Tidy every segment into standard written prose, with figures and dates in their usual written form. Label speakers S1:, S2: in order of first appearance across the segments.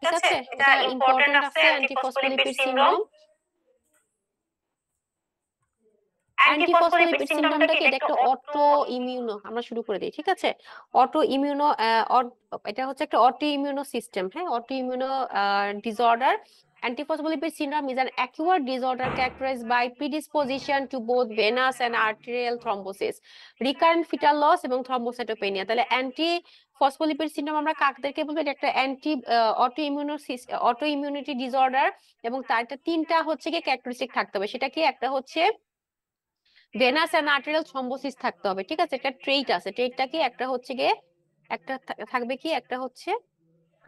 S1: ঠিক আছে? এটা ইম্পর্টেন্ট আছে অ্যান্টিফসফোলিপিড সিনড্রোম। অ্যান্টিফসফোলিপিড সিনড্রোমটা কি? এটা একটা অটো ইমিউনো, আমরা শুরু করে দিই, ঠিক আছে? অটো ইমিউনো, এটা হচ্ছে একটা অটো ইমিউনো সিস্টেম, হ্যাঁ, auto immuno disorder. Antiphospholipid syndrome is an acute disorder characterized by predisposition to both venous and arterial thrombosis, recurrent fetal loss এবং thrombocytopenia। তাহলে অ্যান্টিফসফোলিপিড সিনড্রোম আমরা কাদেরকে বলবো? এটা একটা অটো ইমিউনিটি ডিসঅর্ডার, এবং তার তিনটা হচ্ছে কি ক্যারেক্টারিস্টিক থাকতে হবে। সেটা কি? একটা হচ্ছে ভেনাস এন্ড আর্টেরিয়াল থ্রম্বোসিস থাকতে হবে, ঠিক আছে? একটা ট্রেইট আছে, ট্রেইটটা কি? একটা হচ্ছে গিয়ে একটা থাকবে কি, একটা হচ্ছে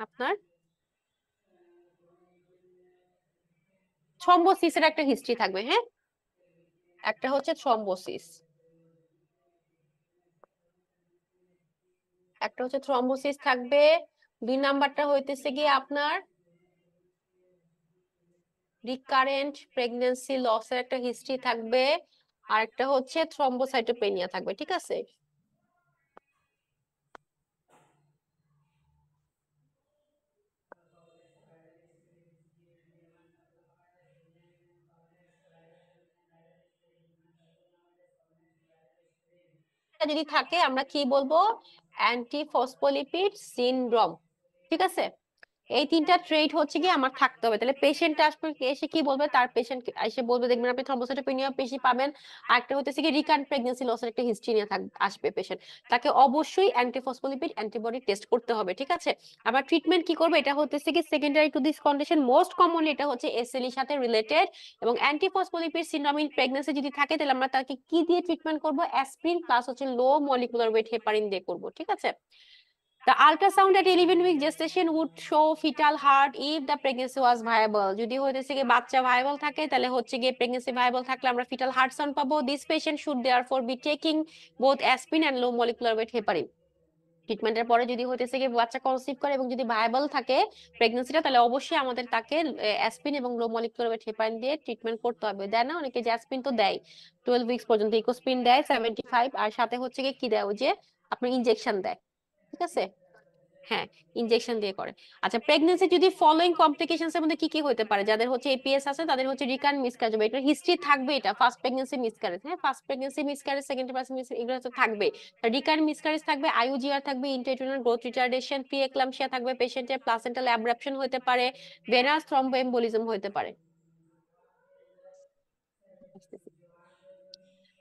S1: আপনার থ্রম্বোসিসের একটা হিস্ট্রি থাকবে, হ্যাঁ, একটা হচ্ছে থ্রম্বোসিস, একটা হচ্ছে থ্রম্বোসিস থাকবে। 2 নাম্বারটা হইতেছে গিয়ে আপনার রিকারেন্ট প্রেগন্যান্সি লসের একটা হিস্ট্রি থাকবে, আর একটা হচ্ছে থ্রম্বোসাইটোপেনিয়া থাকবে, ঠিক আছে? যদি থাকে আমরা কি বলবো? অ্যান্টিফসফোলিপিড সিনড্রোম, ঠিক আছে? এই তিনটা ট্রেট হচ্ছে কি আমার থাকতে হবে। তাহলে পেশেন্ট আসবে, এসে কি বলবে? তার পেশেন্ট এসে বলবে, দেখবেন আপনি থ্রম্বোসাইটোপেনিয়া বেশি পাবেন, আর একটা হচ্ছে কি রিকারেন্ট প্রেগন্যান্সি লসের একটা হিস্ট্রি নিয়ে আসবে পেশেন্ট। তাকে অবশ্যই অ্যান্টিফসফোলিপিড অ্যান্টিবডি টেস্ট করতে হবে, ঠিক আছে? আবার ট্রিটমেন্ট কি করবে? এটা হচ্ছে কি secondary to this condition, most commonly এটা হচ্ছে এসএলই সাথে রিলেটেড। এবং অ্যান্টিফসফোলিপিড সিনড্রোম ইন প্রেগন্যান্সি যদি থাকে, তাহলে আমরা তাকে কি দিয়ে ট্রিটমেন্ট করব? অ্যাসপিরিন প্লাস হচ্ছে লো মলিকুলার ওয়েট হেপারিন দিয়ে করব, ঠিক আছে? The ultrasound at 11 week gestation would show fetal heart if the pregnancy was viable. যদি হইতেছে কি বাচ্চা ভায়াবল থাকে, তাহলে হচ্ছে গিয়ে প্রেগন্যান্সি ভায়াবল থাকলে আমরা ফিটাল হার্ট সাউন্ড পাবো। This patient should therefore be taking both aspirin and low molecular weight heparin. ট্রিটমেন্টের পরে যদি হইতেছে কি বাচ্চা কনসিভ করে এবং যদি ভায়াবল থাকে প্রেগন্যান্সিটা, তাহলে অবশ্যই আমাদের তাকে অ্যাসপিরিন এবং লো মলিকুলার ওয়েট হেপারিন দিয়ে ট্রিটমেন্ট করতে হবে। দেয় না অনেকে যে অ্যাসপিরিন তো দেয় 12 উইকস পর্যন্ত, ইকোস্পিরিন দেয় 75, আর সাথে হচ্ছে কি দেয়? ওই যে আপনার ইনজেকশন দেয়, ঠিক আছে? হ্যাঁ, ইনজেকশন দিয়ে করে। আচ্ছা, প্রেগন্যান্সি যদি ফলোইং কমপ্লিকেশনস এর মধ্যে কি কি হতে পারে? যাদের হচ্ছে এপিএস আছে তাদের হচ্ছে রিকারেন্ট মিসক্যারেজ হবে, এটা হিস্ট্রি থাকবে। এটা ফার্স্ট প্রেগন্যান্সি মিসক্যারেজ, হ্যাঁ, first pregnancy miscarriage, second pregnancy এগুলো তো থাকবে। রিকারেন্ট মিসক্যারেজ থাকবে, আইইউজিআর থাকবে, ইন্ট্রাইউটেরিনাল গ্রোথ রিটার্ডেশন, প্রি এক্লাম্পসিয়া থাকবে, পেশেন্টের প্লাসেন্টাল অ্যাব্রাপশন হতে পারে, ভেনাস থ্রম্বোএম্বোলিজম হতে পারে।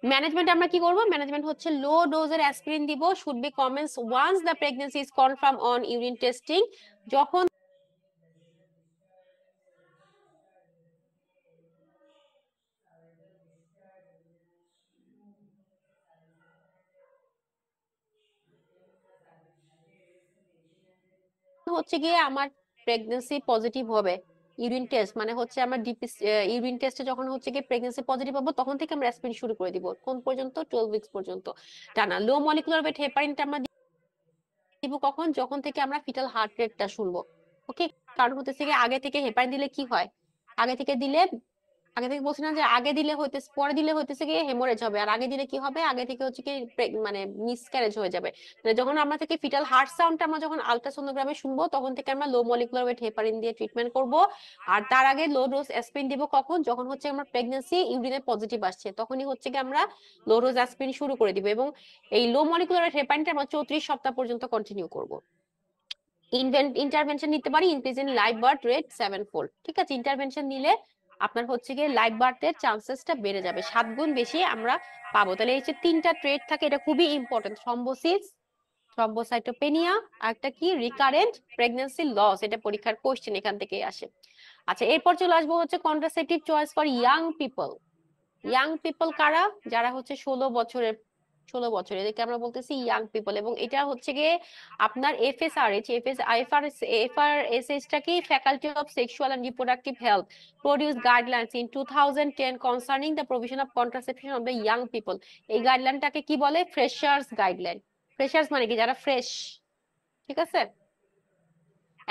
S1: ম্যানেজমেন্ট আমরা কি করব? ম্যানেজমেন্ট হচ্ছে লো ডোজের অ্যাসপিরিন দিব, should be commence once the pregnancy is confirm on urine testing. যখন হচ্ছে গিয়ে আমার প্রেগন্যান্সি পজিটিভ হবে, ইউরিন টেস্ট মানে হচ্ছে আমার ইউরিন টেস্টে যখন হচ্ছে গিয়ে প্রেগন্যান্সি পজিটিভ হবে, তখন থেকে আমরা অ্যাসপিরিন শুরু করে দিব। কোন পর্যন্ত? 12 উইকস পর্যন্ত টানা। লো মলিকুলার ওয়েট হেপারিনটা আমরা দিব কখন? যখন থেকে আমরা ফিটাল হার্ট রেটটা শুনবো, ওকে? কারণ হতেছে কি আগে থেকে হেপারিন দিলে কি হয়? আগে থেকে বলছি না যে আগে দিলে হইতেছে, পরে দিলে হইতেছে কি হেমোরেজ হবে, আর আগে দিলে কি হবে? আগে থেকে হচ্ছে কি মানে মিসক্যারেজ হয়ে যাবে। মানে যখন আমরা থেকে ফিটাল হার্ট সাউন্ডটা আমরা যখন আলট্রাসোনোগ্রামে শুনবো, তখন থেকে আমরা লো মলিকুলার ওয়েট হেপারিন দিয়ে ট্রিটমেন্ট করব। আর তার আগে লো ডোজ অ্যাসপিরিন দিব কখন? যখন হচ্ছে আমরা প্রেগন্যান্সি ইউরিনে পজিটিভ আসছে, তখনই হচ্ছে কি আমরা লো ডোজ অ্যাসপিরিন শুরু করে দিব। এবং এই লো মলিকুলার ওয়েট হেপারিনটা আমরা 34 সপ্তাহ পর্যন্ত কন্টিনিউ করব। ইন্টারভেনশন নিতে পারি, increase in live birth rate 7 fold, ঠিক আছে? ইন্টারভেনশন নিলে আপনার হচ্ছে গিয়ে লাইভ বার্থের চান্সেসটা বেড়ে যাবে, 7 গুণ বেশি আমরা পাবো। তাহলে এই যে তিনটা ট্রেড থাকে, এটা খুবই ইম্পর্টেন্ট: থ্রম্বোসিস, থ্রম্বোসাইটোপেনিয়া, আর একটা কি রিকারেন্ট প্রেগন্যান্সি লস। এটা পরীক্ষার কোশ্চেন এখান থেকে আসে। আচ্ছা, এরপর চলে আসবো হচ্ছে contraceptive choice for young people. Young people কারা? যারা হচ্ছে 16 বছর, এদেরকে আমরা বলতেছি ইয়াং পিপল। এবং এটা হচ্ছে গিয়ে আপনার এফআরএসএইচ টা কি? Faculty of sexual and reproductive health produce guidelines in 2010 concerning the provision of contraception of the young people. এই গাইডলাইনটাকে কি বলে? Freshers guideline. ফ্রেশার্স মানে কি? যারা ফ্রেশ, ঠিক আছে?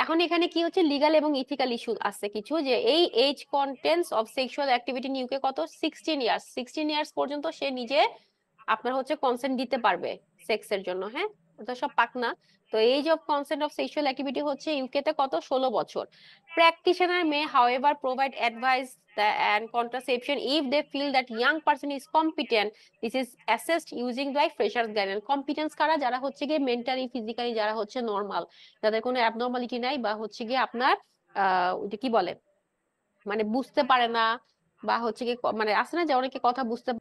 S1: এখন এখানে কি হচ্ছে, লিগাল এবং ইথিক্যাল ইস্যু আছে কিছু, যে এই age contents of sexual activity in UK কত? 16 ইয়ার্স পর্যন্ত সে নিজে আপনার হচ্ছে কনসেন্ট দিতে পারবে সেক্সের জন্য, হ্যাঁ? ওটা সব পাকনা। তো age of consent of sexual activity হচ্ছে ইউকে তে কত, 16 বছর। Practitioner may however provide advice and contraception if they feel that young person is competent. This is assessed using by freshers guideline. Competence কারা, যারা হচ্ছে গিয়ে মেন্টালি ফিজিক্যালি যারা হচ্ছে নরমাল, যাদের কোনো অ্যাবনর্মালিটি নাই, বা হচ্ছে গিয়ে আপনার ওটা কি বলে, মানে বুঝতে পারে না, বা হচ্ছে গিয়ে মানে আছে না যে অনেকে কথা বুঝতে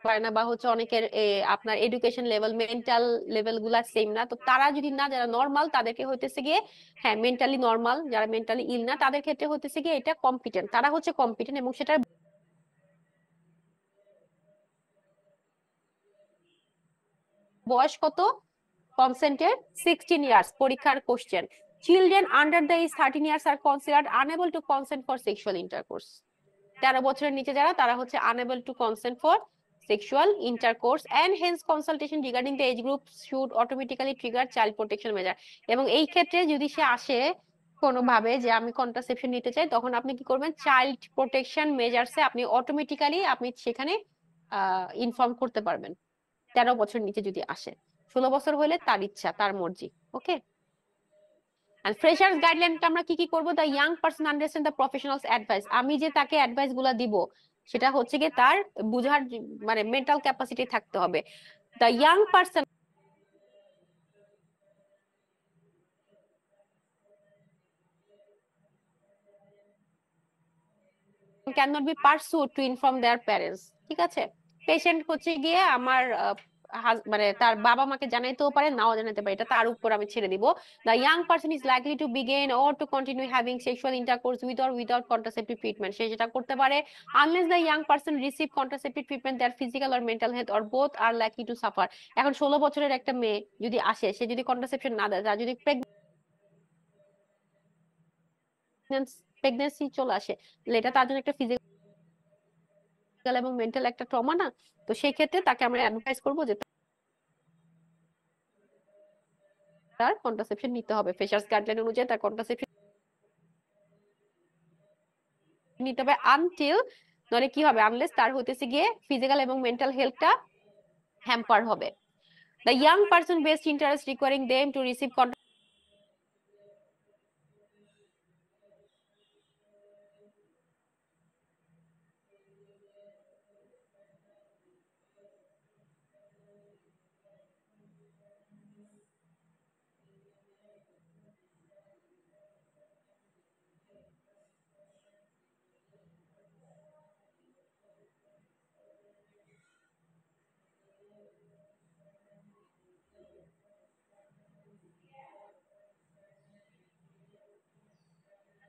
S1: পারে না, বা হচ্ছে অনেকের আপনার এডুকেশন লেভেল, মেন্টাল লেভেল গুলা সেম না, তো তারা যদি না, যারা নর্মাল তাদেরকে হইতেছে গিয়ে, হ্যাঁ মেন্টালি নর্মাল, যারা মেন্টালি ইল না তাদের ক্ষেত্রে হইতেছে গিয়ে এটা কম্পিটেন্ট, তারা হচ্ছে কম্পিটেন্ট, এবং সেটার বয়স কত, কনসেন্টের 16 ইয়ার্স। পরীক্ষার question, children under the age 13 years are considered unable to consent for sexual intercourse. 13 বছরের নিচে যারা, তারা হচ্ছে unable to consent for sexual intercourse and hence consultation regarding the age group should automatically trigger child protection measure. এবং এই ক্ষেত্রে যদি সে আসে কোনোভাবে যে আমি কন্ট্রাসেপশন নিতে চাই, তখন আপনি কি করবেন, চাইল্ড প্রোটেকশন মেজার্সে আপনি অটোমেটিক্যালি আপনি সেখানে ইনফর্ম করতে পারবেন, 13 বছর নিচে যদি আসে। 16 বছর হলে তার ইচ্ছা, তার মর্জি। ওকে। এন্ড ফ্রেশার্স গাইডলাইনটা আমরা কি কি করব, the young person understand the professionals advice. আমি যে তাকে অ্যাডভাইস গুলা দিব, সেটা হচ্ছে কি তার বুঝার মানে মেন্টাল ক্যাপাসিটি থাকতে হবে। The young person can not be persuaded to inform their parents. ঠিক আছে, পেশেন্ট হচ্ছে গিয়ে আমার মানে তার বাবা মাকে জানাইতেও পারে, নাও জানাতে পারে, এটা তার উপর আমি ছেড়ে দিব। The young person is likely to begin or to continue having sexual intercourse with or without contraceptive treatment. সে যেটা করতে পারে, unless the young person receive contraceptive treatment, their physical or mental health or both are likely to suffer. এখন 16 বছরের একটা মেয়ে যদি আসে, সে যদি কন্ট্রাসেপশন না দেয়, তার যদি প্রেগনেন্সি চলে আসে, তাহলে এটা তার জন্য একটা ফিজিক্যাল এবং মেন্টাল একটা ট্রমা না। তো সেই ক্ষেত্রে তাকে আমরা অ্যাডভাইস করবো যে তার কন্ট্রাসেপশন নিতে হবে, ফ্রেশার্স গাইডলাইন অনুযায়ী তার কন্ট্রাসেপশন নিতে হবে আনটিল, নলে কি হবে, আনলেস তার হইতেছে গিয়ে ফিজিক্যাল এবং মেন্টাল হেলথটা হ্যাম্পার হবে। The young person best interest requiring them to receive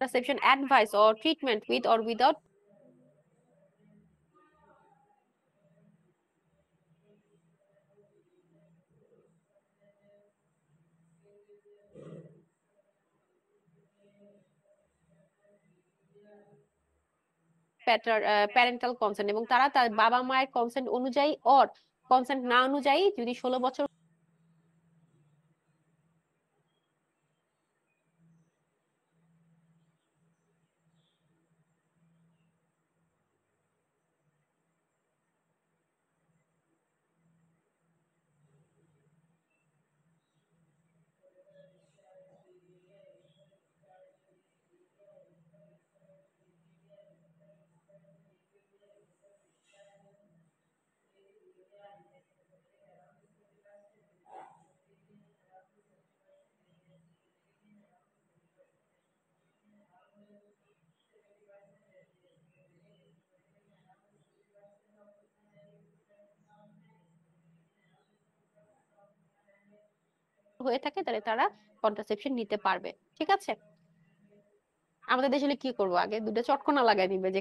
S1: contraception advice or treatment with or without parental consent, এবং তারা তার বাবা মায়ের কনসেন্ট অনুযায়ী অর কনসেন্ট না অনুযায়ী যদি 16 বছর হয়ে থাকে, তাহলে তারা কন্ট্রাসেপশন নিতে পারবে। ঠিক আছে, আমাদের দেশে হলে কি করবো, আগে দুটো চটকনা লাগাই দিবে যে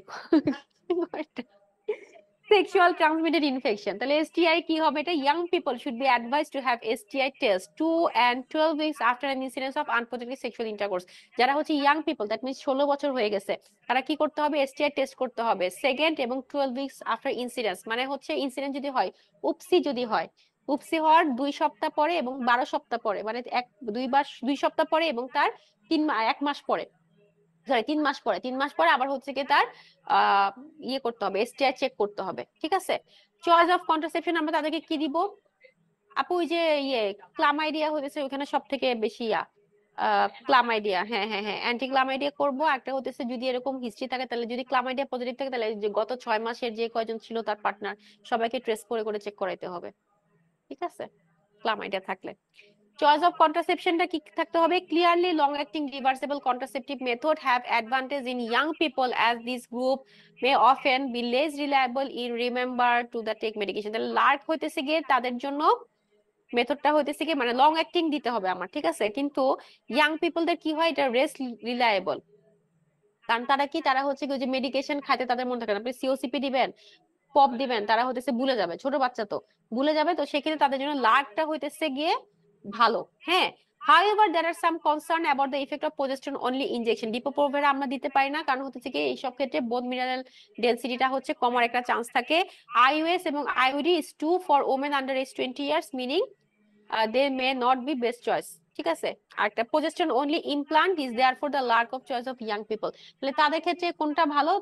S1: সেক্সুয়াল ট্রান্সমিটেড ইনফেকশন, তাহলে এসটিআই কি হবে? এটা young people should be advised to have STI test 2 and 12 weeks after an incidence of unprotected sexual intercourse। যারা হচ্ছে ইয়াং পিপল, দ্যাট মিনস 16 বছর হয়ে গেছে, তারা কি করতে হবে? এসটিআই টেস্ট করতে হবে সেকেন্ড এবং 12 weeks আফটার ইনসিডেন্স। মানে হচ্ছে ইনসিডেন্ট যদি হয়, উপসি যদি হয়, উপসি হওয়ার 2 সপ্তাহ পরে এবং 12 সপ্তাহ পরে, মানে 2 সপ্তাহ পরে এবং তার 1 মাস পরে, সরি 3 মাস পরে, 3 মাস পরে আবার হচ্ছে কি তার ইয়ে করতে হবে, এসটিআই চেক করতে হবে। ঠিক আছে। চয়েস অফ কন্ট্রাসেপশন আমরা তাদেরকে কি দিব? আপু ওই যে ইয়ে ক্লামাইডিয়া হয়েছে ওখানে সব থেকে বেশি ক্লামাইডিয়া, হ্যাঁ হ্যাঁ হ্যাঁ, অ্যান্টি ক্লামাইডিয়া করবো। একটা হতেছে যদি এরকম হিস্ট্রি থাকে, তাহলে যদি ক্লামাইডিয়া পজিটিভ থাকে, তাহলে যে গত 6 মাসের যে কয়জন ছিল তার পার্টনার, সবাইকে ট্রেস করে করে চেক করাইতে হবে। ঠিক আছে, ক্লামাইডিয়া থাকলে। চয়েস অফ কন্ট্রাসেপশনটা কি থাকতে হবে? Clearly long acting reversible contraceptive method have advantage in young people as this group may often be less reliable in remember to the take medication. তাহলে লার্ক হইতেছে গিয়ে তাদের জন্য মেথডটা হইতেছে কি, মানে লং অ্যাক্টিং দিতে হবে আমার। ঠিক আছে, কিন্তু ইয়াং পিপলদের কি হয়, এটা রেস রিলায়েবল। কারণ তারা কি, তারা হচ্ছে যে মেডিকেশন খাইতে তাদের মনে থাকে না। আপনি সিওসিপি দিবেন, পপ দিবেন, তারা হইতেছে ভুলে যাবে, ছোট বাচ্চা তো ভুলে যাবে। তো সেক্ষেত্রে তাদের জন্য লার্কটা হইতেছে গিয়ে ভালো। হ্যাঁ, however there are some concern about the effect of progesterone only injection। ডিপো-প্রোভেরা আমরা দিতে পারি না, কারণ হচ্ছে কি এই সব ক্ষেত্রে বোন মিনারেল ডেনসিটিটা হচ্ছে কমার একটা চান্স থাকে। আইইউএস এবং IUD is 2 for women under age 20 years, meaning they may not be best choice। ঠিক আছে, আর একটা progesterone only implant is there for the LARC of choice of young people. তাহলে তাদের ক্ষেত্রে কোনটা ভালো?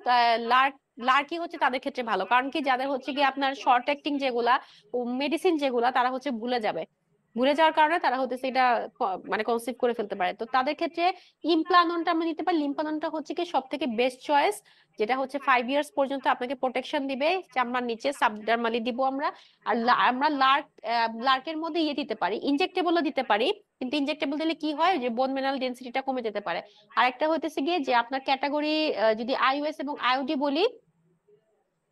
S1: লার্কি হচ্ছে তাদের ক্ষেত্রে ভালো, কারণ কি যাদের হচ্ছে কি আপনার শর্ট অ্যাক্টিং যেগুলা মেডিসিন যেগুলা, তারা হচ্ছে ভুলে যাবে, ভুলে যাওয়ার কারণে তারা হচ্ছে এটা মানে কনসিভ করে ফেলতে পারে। তো তাদের ক্ষেত্রে ইমপ্লাননটা আমরা নিতে পারি। ইমপ্লাননটা হচ্ছে কি সব থেকে বেস্ট চয়েস, যেটা হচ্ছে 5 ইয়ার্স পর্যন্ত আপনাকে প্রোটেকশন দিবে চামড়ার নিচে, সাবডারমালি দিব আমরা। আর আমরা লার্কের মধ্যে ইয়ে দিতে পারি, ইনজেক্টেবলও দিতে পারি, কিন্তু ইনজেক্টেবল দিলে কি হয় যে বোন মিনারেল ডেনসিটিটা কমে যেতে পারে। আর একটা হইতেছে গিয়ে যে আপনার ক্যাটাগরি যদি আইইউএস এবং আইইউডি বলি,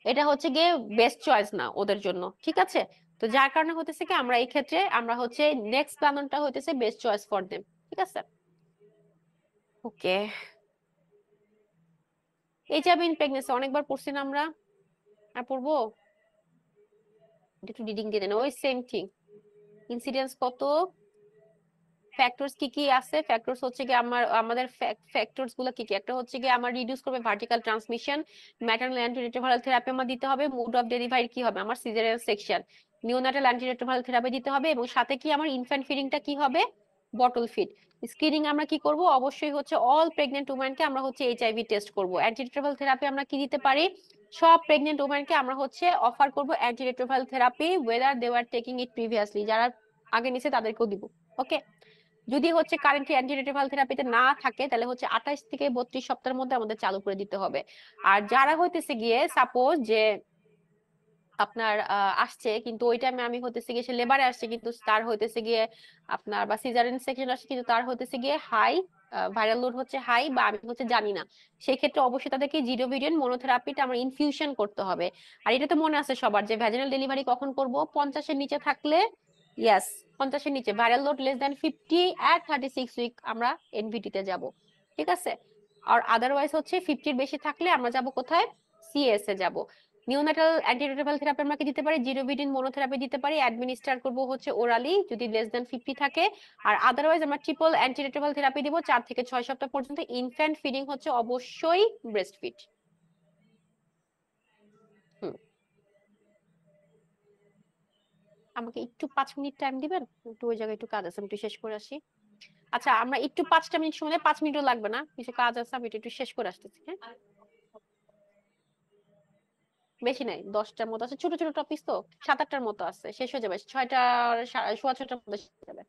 S1: এটা হচ্ছে গিয়ে বেস্ট চয়েস না ওদের জন্য। ঠিক আছে, তো যার কারণে হতেছে কি আমরা এই ক্ষেত্রে আমরা হচ্ছে নেক্সট প্ল্যানটা হইতেছে বেস্ট চয়েস ফর দেম। ঠিক আছে, ওকে। এইচআইভি ইন প্রেগন্যান্সি অনেকবার পড়ছি না আমরা, আর পড়বো? একটু রিডিং দিয়ে দেন, ওই সেম থিং। ইনসিডেন্স কত, ফ্যাক্টরস কি কি আছে? ফ্যাক্টরস হচ্ছে কি আমাদের ফ্যাক্টরস গুলো কি কি? একটা হচ্ছে কি আমার রিডিউস করবে ভার্টিক্যাল ট্রান্সমিশন, ম্যাটারনাল অ্যান্টিরিট্রোভাইরাল থেরাপি আমার দিতে হবে, মোড অফ ডেলিভারি কি হবে আমার সিজারিয়ান সেকশন, নিওনাটাল অ্যান্টিরিট্রোভাইরাল থেরাপি দিতে হবে, এবং সাথে কি আমার ইনফ্যান্ট ফিডিংটা কি হবে? Bottle feed. স্ক্রিনিং আমরা কি করব? অবশ্যই হচ্ছে অল প্রেগন্যান্ট উম্যানকে আমরা হচ্ছে এইচআইভি টেস্ট করব। অ্যান্টিরিট্রোভাইরাল থেরাপি আমরা কি দিতে পারি? সব প্রেগন্যান্ট উম্যানকে আমরা হচ্ছে অফার করব antiretroviral therapy, whether they were taking it previously, যারা আগে নিছে তাদেরকেও দিব। ওকে, যদি হচ্ছে কারেন্টলি অ্যান্টিরিট্রোভাইরাল থেরাপিতে না থাকে, তাহলে হচ্ছে 28 থেকে 32 সপ্তাহের মধ্যে আমাদের চালু করে দিতে হবে। আর যারা হইতেছে গিয়ে সাপোজ যে আপনার আসছে, কিন্তু ওই টাইমে আমি হইতেছে গিয়ে সে লেবারে আসছে, কিন্তু তার হইতেছে গিয়ে আপনার বা সিজারিয়ান সেকশন আসছে, কিন্তু তার হইতেছে গিয়ে হাই ভাইরাল লোড হচ্ছে হাই, বা আমি হচ্ছে জানি না, সেই ক্ষেত্রে অবশ্যই তাদেরকে জিরোভিডিন মনোথেরাপিটা আমরা ইনফিউশন করতে হবে। আর এটা তো মনে আছে সবার যে ভ্যাজিনাল ডেলিভারি কখন করব? 50-এর নিচে থাকলে, ইয়েস, 50-এর নিচে, ভাইরাল লোড লেস দ্যান 50 এট 36 উইক আমরা এনভিটি তে যাব। ঠিক আছে, আর আদারওয়াইজ হচ্ছে 50-এর বেশি থাকলে আমরা যাব কোথায়? সিএস এ যাব। নিওনাটাল অ্যান্টিরিট্রোভাইরাল থেরাপি আমরা কি দিতে পারি? জিরোভিডিন মনোথেরাপি দিতে পারি, অ্যাডমিনিস্টার করব হচ্ছে ওরালি যদি লেস দ্যান 50 থাকে। আর আদারওয়াইজ আমরা ট্রিপল অ্যান্টিরিট্রোভাইরাল থেরাপি দিব 4 থেকে 6 সপ্তাহ পর্যন্ত। ইনফ্যান্ট ফিডিং হচ্ছে অবশ্যই ব্রেস্ট ফিড। আমাকে একটু 5 মিনিট টাইম দিবেন, একটু ওই জায়গায় একটু কাজ আছে, আমি একটু শেষ করে আসি। আচ্ছা, আমরা একটু 5টা মিনিট সময়, 5 মিনিটও লাগবে না, কিছু কাজ আছে, আমি একটু শেষ করে আসতেছি। হ্যাঁ, বেশি নাই, 10টার মতো আছে, ছোট ছোট টপিক তো, 7-8টার মতো আছে, শেষ হয়ে যাবে 6টা, সোয়া 6টার মধ্যে শেষ হয়ে যাবে।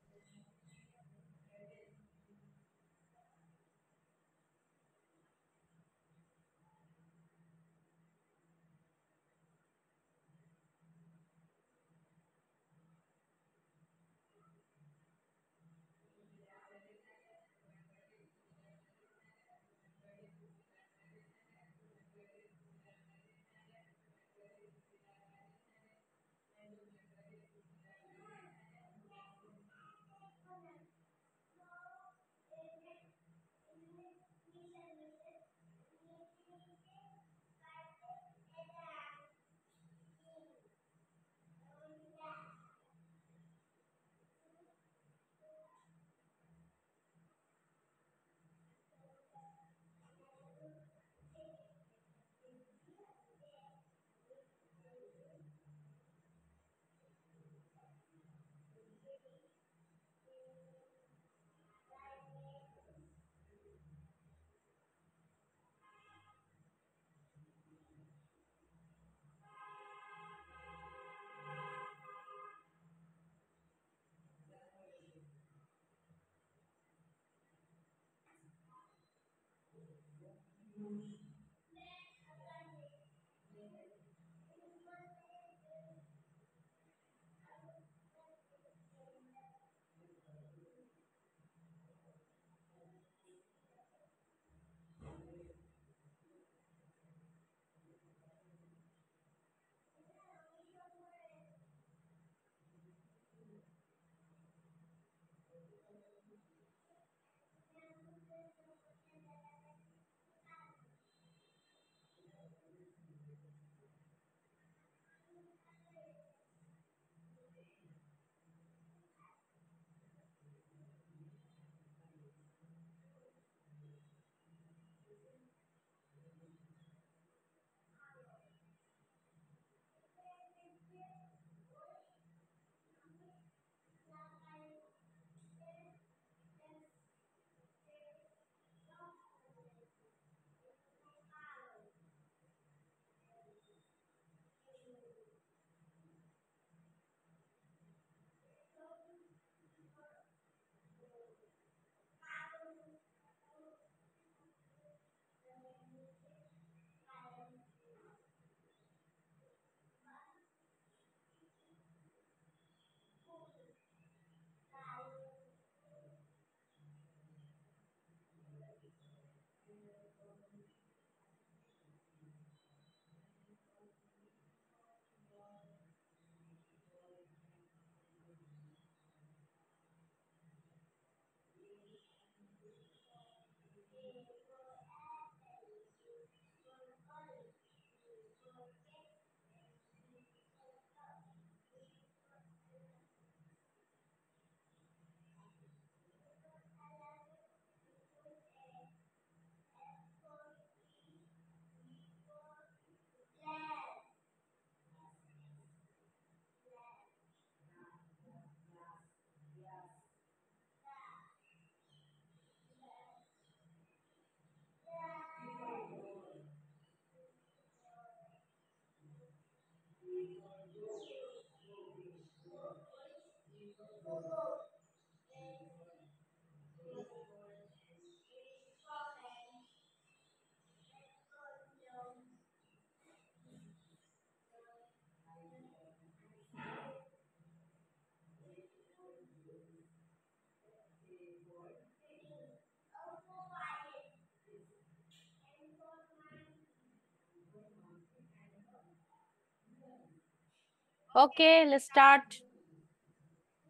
S1: Okay, let's start.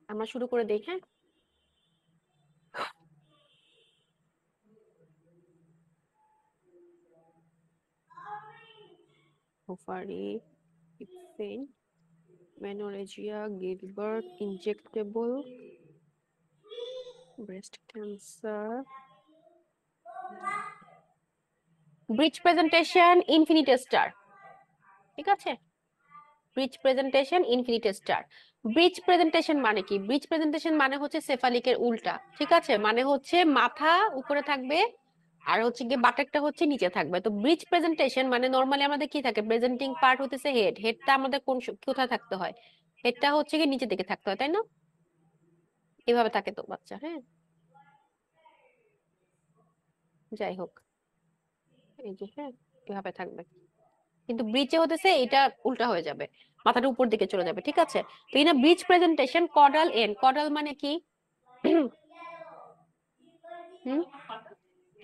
S1: আমরা শুরু করে দেই, হ্যাঁ। Ovary, Ipsen, menorrhagia, Gilbert, injectable, breast cancer, breech presentation, infinity star. ঠিক আছে, breech presentation, infinity star. Breech presentation মানে কি? ব্রিজ প্রেজেন্টেশন মানে হচ্ছে সেফালিকের উল্টা। ঠিক আছে, মানে হচ্ছে মাথা উপরে থাকবে আর হচ্ছে গিয়ে বাটেকটা হচ্ছে নিচে থাকবে। তো ব্রিজ প্রেজেন্টেশন মানে নরমালি আমাদের কি থাকে, প্রেজেন্টিং পার্ট হতেছে হেড। হেডটা আমাদের কোথায় থাকতে হয়? হেডটা হচ্ছে গিয়ে নিচের দিকে থাকতে হয়, তাই না? এভাবে থাকে তো বাচ্চা, হ্যাঁ। যাই হোক, এই যে হ্যাঁ, এভাবে থাকবে। কিন্তু ব্রিজে হতেছে এটা উল্টা হয়ে যাবে, মাথাটা উপর দিকে চলে যাবে। ঠিক আছে, তো এই না breech presentation caudal end. Caudal মানে কি? হুম,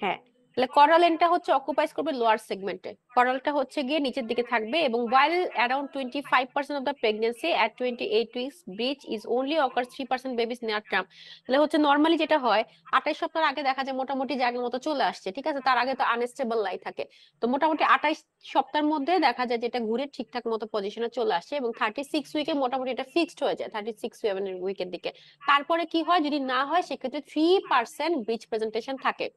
S1: হ্যাঁ, তাহলে করাল এন্ডটা হচ্ছে অকুপাইজ করবে লোয়ার সেগমেন্টে। করালটা হচ্ছে গিয়ে নিচের দিকে থাকবে। এবং while around 25% of the pregnancy at 28 weeks breech is only occurs 3% babies near term। তাহলে হচ্ছে নরমালি যেটা হয় 28 সপ্তাহ আগে দেখা যায় মোটামুটি জায়গার মতো চলে আসছে। ঠিক আছে, তার আগে তো আনস্টেবল লাই থাকে। তো মোটামুটি 28 সপ্তাহের মধ্যে দেখা যায় যেটা ঘুরে ঠিকঠাক মতো পজিশনে চলে আসছে এবং 36 উইকে মোটামুটি এটা ফিক্সড হয়ে যায়, 36 উইকের দিকে। তারপরে কি হয়, যদি না হয় সেক্ষেত্রে 3% ব্রিচ প্রেজেন্টেশন থাকে।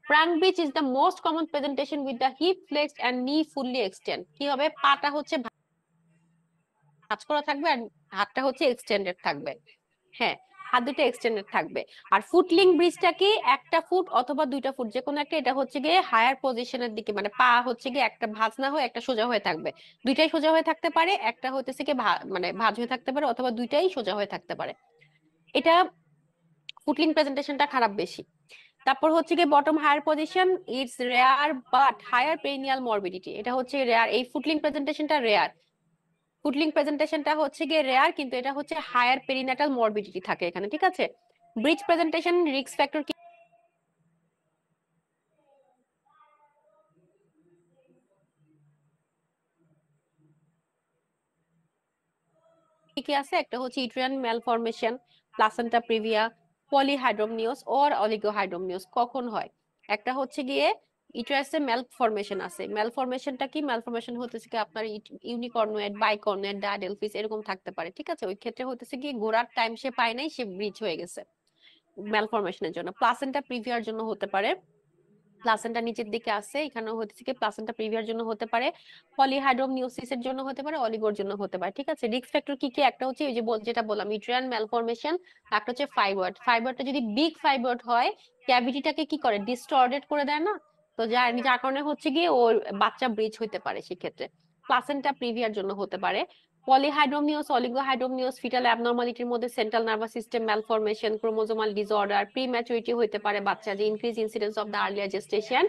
S1: Prang breech is the most common presentation with the hip flexed and knee fully extend। কি হবে, পাটা হচ্ছে ভাঁজ করা থাকবে আর হাতটা হচ্ছে এক্সটেন্ডেড থাকবে। হ্যাঁ, হাত দুটো এক্সটেন্ডেড থাকবে। আর ফুটলিং ব্রিজটা কি, একটা ফুট অথবা দুইটা ফুট যে কোনো একটা, এটা হচ্ছে গিয়ে হায়ার পজিশনের দিকে, মানে পা হচ্ছে গিয়ে একটা ভাঁজ না হয়ে একটা সোজা হয়ে থাকবে। দুইটাই সোজা হয়ে থাকতে পারে, একটা হইতেছে কি মানে ভাঁজ হয়ে থাকতে পারে, অথবা দুইটাই সোজা হয়ে থাকতে পারে। এটা ফুটলিং প্রেজেন্টেশনটা খারাপ বেশি। তারপর হচ্ছে কি bottom higher position, it's rare but higher perineal morbidity, এটা হচ্ছে রেয়ার, এই ফুটলিং প্রেজেন্টেশনটা রেয়ার, ফুটলিং প্রেজেন্টেশনটা হচ্ছে গিয়ে রেয়ার, কিন্তু এটা হচ্ছে হায়ার পেরিনাটাল মরবিডিটি থাকে এখানে, ঠিক আছে। ব্রিজ প্রেজেন্টেশন রিস্ক ফ্যাক্টর কি কি আছে, একটা হচ্ছে uterine malformation, placenta previa, polyhydramnios or oligohydramnios কখন হয়, একটা হচ্ছে গিয়ে ইউটেরাসে ম্যালফরমেশন আছে, ম্যালফরমেশনটা কি, ম্যালফরমেশন হতেছে কি আপনার ইউনিকর্নুয়েট, বাইকর্নুয়েট, ডায়াডেলফিস এরকম থাকতে পারে, ঠিক আছে, ওই ক্ষেত্রে হতেছে কি ঘোরার টাইম সে পায় নাই, সে ব্রিজ হয়ে গেছে ম্যালফরমেশনের জন্য। প্লাসেন্টা প্রিভিয়ার জন্য হতে পারে, প্লাসেন্টা নিচের দিকে আছে, এখানে হচ্ছে কি প্লাসেন্টা প্রিভিয়ার জন্য হতে পারে, পলিহাইড্রোমনিওসিসের জন্য হতে পারে, অলিগোর জন্য হতে পারে, ঠিক আছে। রিস্ক ফ্যাক্টর কি কি, একটা হচ্ছে ওই যে যেটা বললাম ইউটেরাইন ম্যালফরমেশন, একটা হচ্ছে ফাইব্রয়েড, ফাইব্রয়েডটা যদি বিগ ফাইব্রয়েড হয় ক্যাভিটিটাকে কি করে ডিস্টর্টেড করে দেয় না, তো যার যার কারণে হচ্ছে গিয়ে ওর বাচ্চা ব্রিজ হইতে পারে, সেক্ষেত্রে প্লাসেন্টা প্রিভিয়ার জন্য হতে পারে। পলিহাইড্রোমনিওস, অলিগোহাইড্রোমনিওস, ফিটাল অ্যাবনরমালিটির মধ্যে central nervous system malformation, chromosomal disorder, prematurity হতে পারে বাচ্চা, যে increase incidence of the earlier gestation,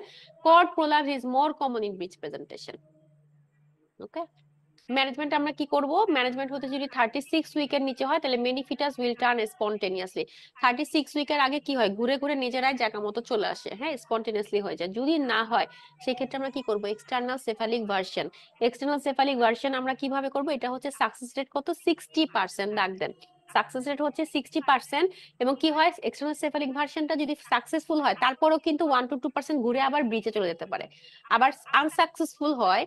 S1: cord prolapse is more common in breech presentation. Okay, management আমরা কি করব, ম্যানেজমেন্ট হতে যদি 36 উইকের নিচে হয় তাহলে many fetus will turn spontaneously, 36 উইকের আগে কি হয় ঘুরে ঘুরে নিজেরাই জায়গা মতো চলে আসে, হ্যাঁ স্পন্টেনিয়াসলি হয়ে যায়। যদি না হয় সেই ক্ষেত্রে আমরা কি করব, external cephalic version, external cephalic version আমরা কিভাবে করব, এটা হচ্ছে সাকসেস রেট কত 60% দাগ দেন, সাকসেস রেট হচ্ছে 60%। এবং কি হয় এক্সটার্নাল সেফালিক ভার্সনটা যদি সাকসেসফুল হয় তারপরেও কিন্তু 1 to 2% ঘুরে আবার ব্রিচে চলে যেতে পারে, আবার আনসাকসেসফুল হয়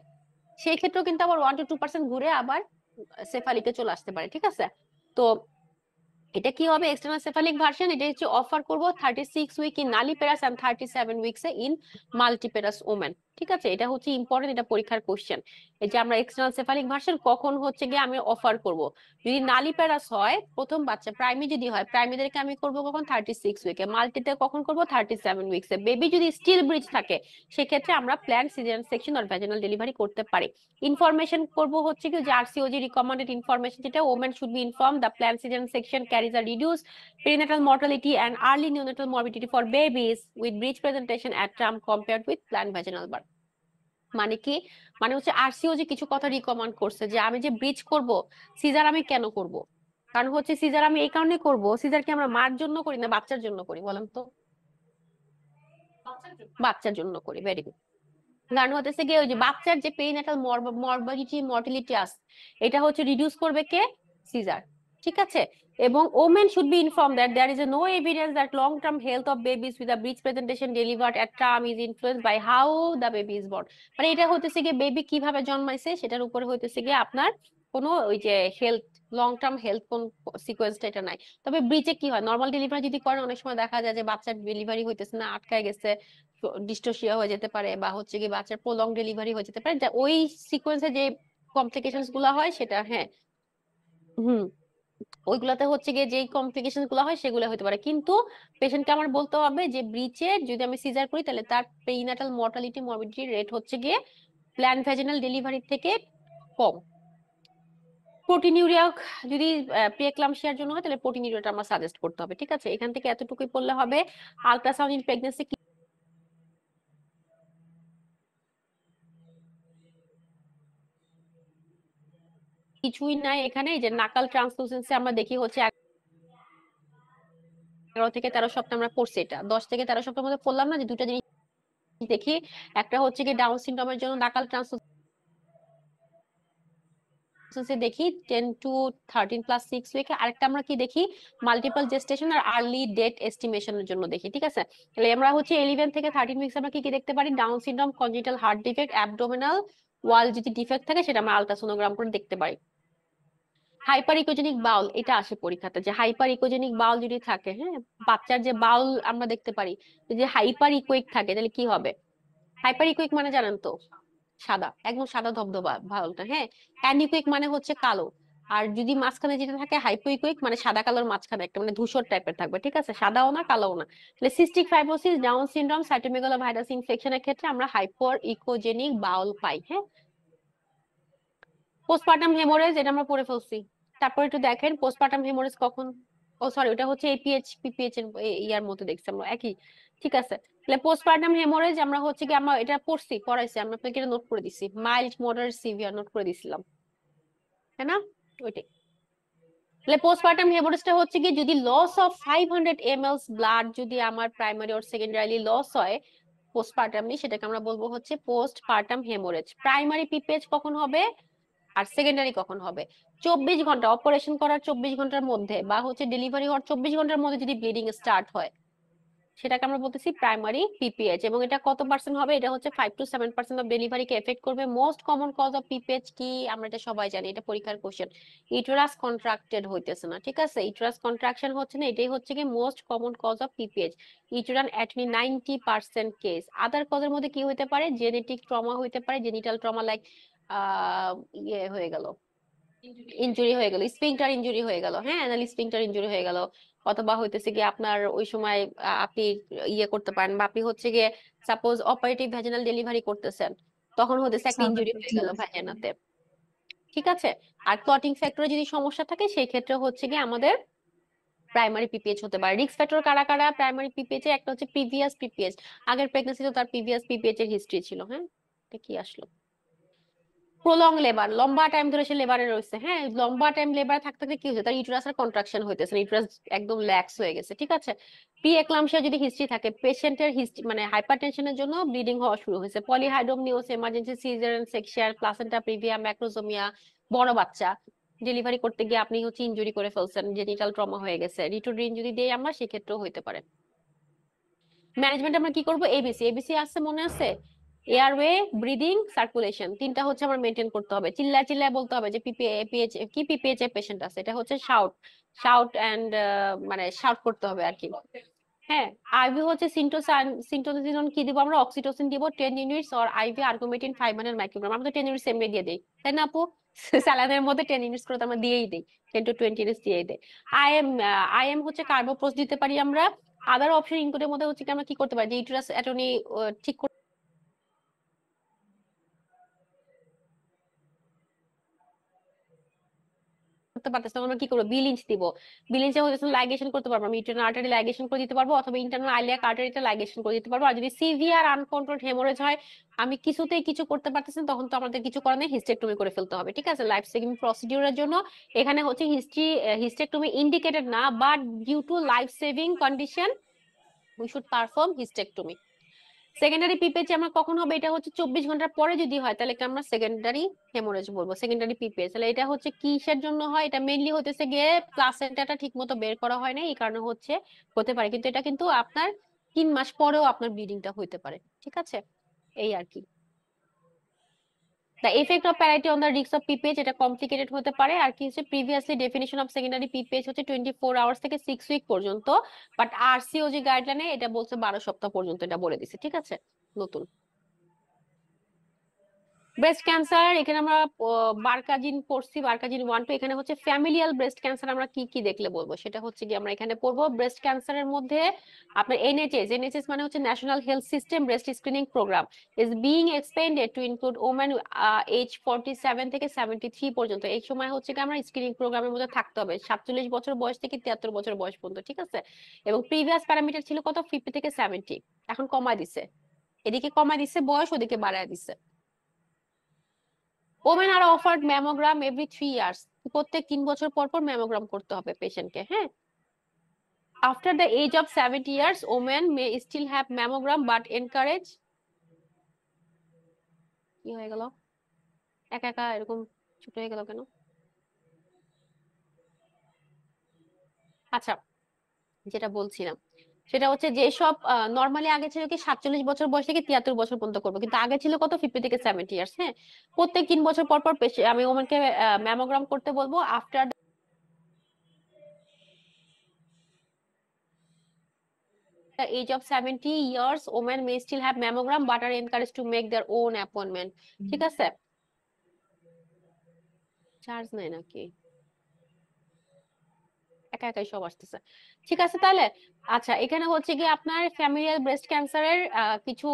S1: সেই ক্ষেত্রেও কিন্তু আবার 1 to 2% ঘুরে আবার সেফালিকে চলে আসতে পারে, ঠিক আছে। তো এটা কি হবে এক্সটার্নাল সেফালিক ভার্সন, এটা হচ্ছে অফার করব 36 week in nulliparous and 37 weeks in multiparous women, ঠিক আছে। এটা হচ্ছে ইম্পর্টেন্ট, এটা পরীক্ষার কোশ্চেন, এই যে আমরা এক্সটার্নাল সেফালিক ভার্সন কখন হচ্ছে গিয়ে আমি অফার করব, যদি নালিপেরাস হয় প্রথম বাচ্চা প্রাইমি যদি হয় প্রাইমিদেরকে আমি করব কখন 36 উইকে, মাল্টিতে কখন করব 37 উইকসে, বেবি যদি স্টিল ব্রিজ থাকে সেক্ষেত্রে আমরা plan caesarean section or vaginal delivery করতে পারি। ইনফরমেশন করব হচ্ছে কি যে আরসিওজি রিকমেন্ডেড ইনফরমেশন, যেটা women should be inform the plan caesarean section carries a reduced perinatal mortality and early neonatal morbidity for babies with breech presentation at term compared with planned vaginal birth। মানে কি, মানে হচ্ছে আরসিওজি কিছু কথা recommend করছে যে আমি যে ব্রিজ করব, সিজার আমি কেন করব, কারণ হচ্ছে সিজার আমি এই কারণে করব, সিজার কি আমরা মার জন্য করি না বাচ্চার জন্য করি বলেন তো, বাচ্চার জন্য করি, ভেরি গুড। কারণ হতেছে গিয়ে ওই যে বাচ্চার যে পেরিনেটাল মরবিডিটি মর্টিলিটি আছে এটা হচ্ছে রিডিউস করবে কে, সিজার, ঠিক আছে। এবং women should be inform that there is no evidence that long term health of babies with a breech presentation delivered at term is influenced by how the baby is born, মানে এটা হতেছে গিয়ে baby কিভাবে জন্মাইছে সেটার উপরে হইতেছে গিয়ে আপনার কোনো ওই যে হেলথ, লং টার্ম হেলথ কোন সিকোয়েন্সটা এটা নাই। তবে ব্রিচে কি হয় নর্মাল ডেলিভারি যদি করেন অনেক সময় দেখা যায় যে বাচ্চার ডেলিভারি হইতেছে না, আটকায় গেছে, ডিস্টোসিয়া হয়ে যেতে পারে, বা হচ্ছে কি বাচ্চার প্রলং ডেলিভারি হয়ে যেতে পারে, ওই সিকোয়েন্সে যে কমপ্লিকেশনস গুলো হয় সেটা, হ্যাঁ হুম, ওইগুলাতে হচ্ছে গিয়ে যে কমপ্লিকেশন গুলো হয় সেগুলো হতে পারে, কিন্তু পেশেন্টকে আমার বলতে হবে যে ব্রিচে যদি আমি সিজার করি তাহলে তার পেরিনাটাল মর্টালিটি মরবিডিটি রেট হচ্ছে গিয়ে প্ল্যান ভ্যাজিনাল ডেলিভারি থেকে কম। প্রোটিনিউরিয়া যদি প্রিএক্লাম্পসিয়ার জন্য হয় তাহলে প্রোটিনিউরিয়াটা আমরা সাজেস্ট করতে হবে, ঠিক আছে। এখান থেকে এতটুকুই পড়লে হবে। আলট্রাসাউন্ড ইন প্রেগন্যান্সি কিছুই নাই এখানে, এই যে নাকাল ট্রান্সলুসেন্সি আমরা দেখি হচ্ছে 11 থেকে 13 সপ্তাহ আমরা পড়ছি, এটা 10 থেকে 13 সপ্তাহের মধ্যে পড়লাম না যে দুটা জিনিস দেখি, একটা হচ্ছে কি ডাউন সিনড্রোমের জন্য নাকাল ট্রান্সলুসেন্সি দেখি 10 to 13 + 6 উইকে, আরেকটা আমরা কি দেখি মাল্টিপল জেস্টেশন আর আর্লি ডেথ এস্টিমেশনের জন্য দেখি, ঠিক আছে। তাহলে আমরা হচ্ছে 11 থেকে 13 উইকস আমরা কি কি দেখতে পারি, down syndrome, congenital heart defect, abdominal ওয়াল যদি ডিফেক্ট থাকে সেটা আমরা আলট্রাসোনোগ্রাম করে দেখতে পারি। হাইপার ইকোজেনিক বাউল এটা আসে পরীক্ষাতে, যে হাইপার ইকোজেনিক বাউল যদি থাকে, হ্যাঁ বাচ্চার যে বাউল আমরা দেখতে পারি, যে হাইপার ইকোইক থাকে তাহলে কি হবে, হাইপার ইকোইক মানে জানেন তো সাদা, একদম সাদা ধবধবা বাউলটা, হ্যাঁ। অ্যানিকোইক মানে হচ্ছে কালো, আর যদি মাঝখানে যেটা থাকে হাইপো ইকোইক মানে সাদা কালোর মাঝখানে একটা মানে ধূসর টাইপের থাকবে, ঠিক আছে, সাদাও না কালোও না। তাহলে cystic fibrosis, down syndrome, cytomegalovirus ইনফেকশনের ক্ষেত্রে আমরা হাইপার ইকোজেনিক বাউল পাই, হ্যাঁ। পোস্টপার্টাম হেমোরেজ এটা আমরা পড়ে ফেলছি, তারপর একটু দেখেন পোস্টপার্টাম হেমোরেজ কখন ও সরি, ওটা হচ্ছে এপিএইচ পিপিএইচ এর ইয়ার মতো দেখছি আমরা একই। ঠিক আছে, তাহলে পোস্টপার্টাম হেমোরেজ আমরা হচ্ছে কি আমরা এটা পড়াইছি, আমরা আপনাকে এটা নোট করে দিছি, মাইল্ড মডারেট সিভিয়ার নোট করে দিছিলাম, তাই না? ওইটাই। তাহলে পোস্টপার্টাম হেমোরেজটা হচ্ছে কি যদি লস অফ 500 ml ব্লাড যদি আমার প্রাইমারি অর সেকেন্ডারি লস হয় পোস্টপার্টামলি, সেটাকে আমরা বলবো হচ্ছে পোস্টপার্টাম হেমোরেজ। প্রাইমারি পিপিএইচ কখন হবে আর সেকেন্ডারি কখন হবে? 24 ঘন্টা, অপারেশন করার 24 ঘন্টার মধ্যে বা হচ্ছে ডেলিভারি হওয়ার 24 ঘন্টার মধ্যে যদি ব্লিডিং স্টার্ট হয়, সেটাকে আমরা বলতেছি প্রাইমারি পিপিএইচ। এবং এটা কত পার্সেন্ট হবে? এটা হচ্ছে 5 to 7% অফ ডেলিভারিকে এফেক্ট করবে। Most common cause of PPH কি আমরা এটা সবাই জানি, এটা পরীক্ষার কোশ্চেন। ইউটেরাস কন্ট্রাক্টেড হইতেছে না, ঠিক আছে, ইউটেরাস কন্ট্রাকশন হচ্ছে না, এটাই হচ্ছে কি most common cause of PPH. Uterine atony 90% case. Other কজের মধ্যে কি হইতে পারে? জেনেটিক ট্রমা হইতে পারে, জেনিটাল ট্রমা লাইক ইয়ে হয়ে গেল, ইনজুরি হয়ে গেল, স্পিংটার ইনজুরি হয়ে গেল, হ্যাঁ অ্যানাল স্পিংটার ইনজুরি হয়ে গেল, অথবা হইতেছে কি আপনার ওই সময় আপনি ইয়ে করতে পারেন, বা আপনি হচ্ছে গিয়ে সাপোজ অপারেটিভ ভ্যাজিনাল ডেলিভারি করতেছেন, তখন হতেছে একটা ইনজুরি হয়ে গেল ভ্যাজিনাতে, ঠিক আছে। আর ক্লটিং ফ্যাক্টরে যদি সমস্যা থাকে সেই ক্ষেত্রে হচ্ছে কি আমাদের প্রাইমারি পিপিএইচ হতে পারে। রিস্ক ফ্যাক্টর কারা কারা প্রাইমারি পিপিএইচ এ? একটা হচ্ছে প্রিভিয়াস পিপিএইচ, আগের প্রেগন্যান্সিতে তার প্রিভিয়াস পিপিএইচ এর হিস্ট্রি ছিল, হ্যাঁ এটা কি আসলো? প্রলং লেবার, লম্বা টাইম ধরে সে লেবারে রয়েছে, হ্যাঁ লম্বা টাইম লেবারে থাকতে থাকতে কি হচ্ছে, তার ইউটেরাসের কন্ট্রাকশন হইতেছে, ইউটেরাস একদম ল্যাক্স হয়ে গেছে, ঠিক আছে। প্রি একলামশিয়া যদি হিস্ট্রি থাকে, পেশেন্টের হিস্ট্রি মানে হাইপারটেনশনের জন্য ব্লিডিং হওয়া শুরু হয়েছে, polyhydramnios, emergency caesarean section, placenta previa, macrosomia, বড় বাচ্চা ডেলিভারি করতে গিয়ে আপনি হচ্ছে ইনজুরি করে ফেলছেন, জেনিটাল ট্রমা হয়ে গেছে, রিটোড্রিন যদি দেই আমরা সেক্ষেত্রেও হইতে পারে। ম্যানেজমেন্ট আমরা কি করব? এবিসি, এবিসি আছে মনে আছে? এয়ারওয়ে, ব্রিদিং, সার্কুলেশন, তিনটা হচ্ছে আমার মেনটেন করতে হবে। চিল্লায় চিল্লায় বলতে হবে যে পিপিএইচ কি, পিপিএইচ এর পেশেন্ট আছে, এটা হচ্ছে শাউট, শাউট এন্ড মানে শাউট করতে হবে আর কি। হ্যাঁ, আইভি হচ্ছে সিন্টোসিনন কি দিব আমরা? অক্সিটোসিন দিব 10 ইউনিটস, অর আইভি আর্গুমেন্টিন 500 মাইক্রোগ্রাম। আমরা তো 10 ইউনিটস এমনি দিয়ে দেই, তাই না আপু? স্যালাইনের মধ্যে 10 ইউনিটস করে তো আমরা দিয়েই দেই, 10 to 20 ইউনিটস দিয়েই দেই। আইএম, আইএম হচ্ছে কার্বোপ্রোস দিতে পারি আমরা। আদার অপশন ইনপুটের মধ্যে হচ্ছে কি আমরা কি করতে পারি, যে ইউটেরাস অ্যাটনি ঠিক করতে পারতেছি না, আমরা কি করবো? বিলিঞ্চ দিব। বিলিঞ্চে হচ্ছে লাইগেশন করতে পারবো, আমি ইন্টারনাল আর্টারি লাইগেশন করে দিতে পারবো, অথবা ইন্টারনাল আইলিয়াক আর্টারিতে লাইগেশন করে দিতে পারবো। আর যদি সিভিয়ার আনকন্ট্রোলড হেমোরেজ হয়, আমি কিছুতেই কিছু করতে পারতেছি না, তখন তো আমাদের কিছু করার নেই, হিস্টেক্টমি করে ফেলতে হবে, ঠিক আছে, লাইফ সেভিং প্রসিডিউরের জন্য। এখানে হচ্ছে হিস্টেক্টমি ইন্ডিকেটেড না, but due to life saving condition we should perform hysterectomy. Secondary PPH আমরা কখন হবে? এটা হচ্ছে 24 ঘন্টার পরে যদি হয় তাহলে আমরা সেকেন্ডারি হেমোরেজ বলবো, সেকেন্ডারি পিপিএইচ। তাহলে এটা হচ্ছে কিসের জন্য হয়? এটা মেইনলি হতেছে গিয়ে প্লাসেন্টাটা ঠিক মতো বের করা হয় না, এই কারণে হচ্ছে হতে পারে, কিন্তু এটা কিন্তু আপনার 3 মাস পরেও আপনার ব্লিডিংটা হইতে পারে, ঠিক আছে, এই আর কি। The effect of parity on the risks of PPH এটা কমপ্লিকেটেড হতে পারে। আর কি হচ্ছে previously definition of secondary PPH হচ্ছে 24 আওয়ার্স থেকে 6 উইক পর্যন্ত, বাট আরসিওজি গাইডলাইনে এটা বলছে 12 সপ্তাহ পর্যন্ত, এটা বলে দিছে, ঠিক আছে, নতুন। ব্রেস্ট ক্যান্সার, এখানে আমরা বারকাজিন পড়ছি, বারকাজিন 1 2। এখানে হচ্ছে ফ্যামিলিয়াল ব্রেস্ট ক্যান্সার আমরা কি কি দেখলে বলবো, সেটা হচ্ছে কি আমরা এখানে পড়বো ব্রেস্ট ক্যান্সারের মধ্যে আপনার এনএইচএস, এনএইচএস মানে হচ্ছে national health system breast screening programme is being expended to include women age 47 থেকে 73 পর্যন্ত। এই সময় হচ্ছে কি আমরা স্ক্রিনিং প্রোগ্রামের মধ্যে থাকতে হবে 47 বছর বয়স থেকে 73 বছর বয়স পর্যন্ত, ঠিক আছে। এবং প্রিভিয়াস প্যারামিটার ছিল কত? 50 থেকে 70, এখন কমায় দিছে, এদিকে কমায় দিছে বয়স, ওদিকে বাড়ায় দিছে। Women are offered mammogram every 3 years, প্রত্যেক 3 বছর পর পর ম্যামোগ্রাম করতে হবে পেশেন্টকে, হ্যাঁ। After the age of 70 years women may still have mammogram but encourage, কি হয়ে গেল একা একা এরকম ছোট হয়ে গেল কেন? আচ্ছা, যেটা বলছিলাম সেটা হচ্ছে যে সব নর্মালি আগে ছিল কি 47 বছর বয়স থেকে 73 বছর পর্যন্ত করবো, কিন্তু আগে ছিল কত? 50 থেকে 70 ইয়ার্স, হ্যাঁ। প্রত্যেক 3 বছর পর পর আমি ওমেনকে ম্যামোগ্রাম করতে বলবো। After the age of 70 years women may still have mammogram but are encouraged to make their own appointment, ঠিক আছে। চার্জ নাই নাকি? একা একাই সব আসতেছে, ঠিক আছে তাহলে। আচ্ছা, এখানে হচ্ছে কি আপনার ফ্যামিলিয়াল ব্রেস্ট ক্যান্সারের কিছু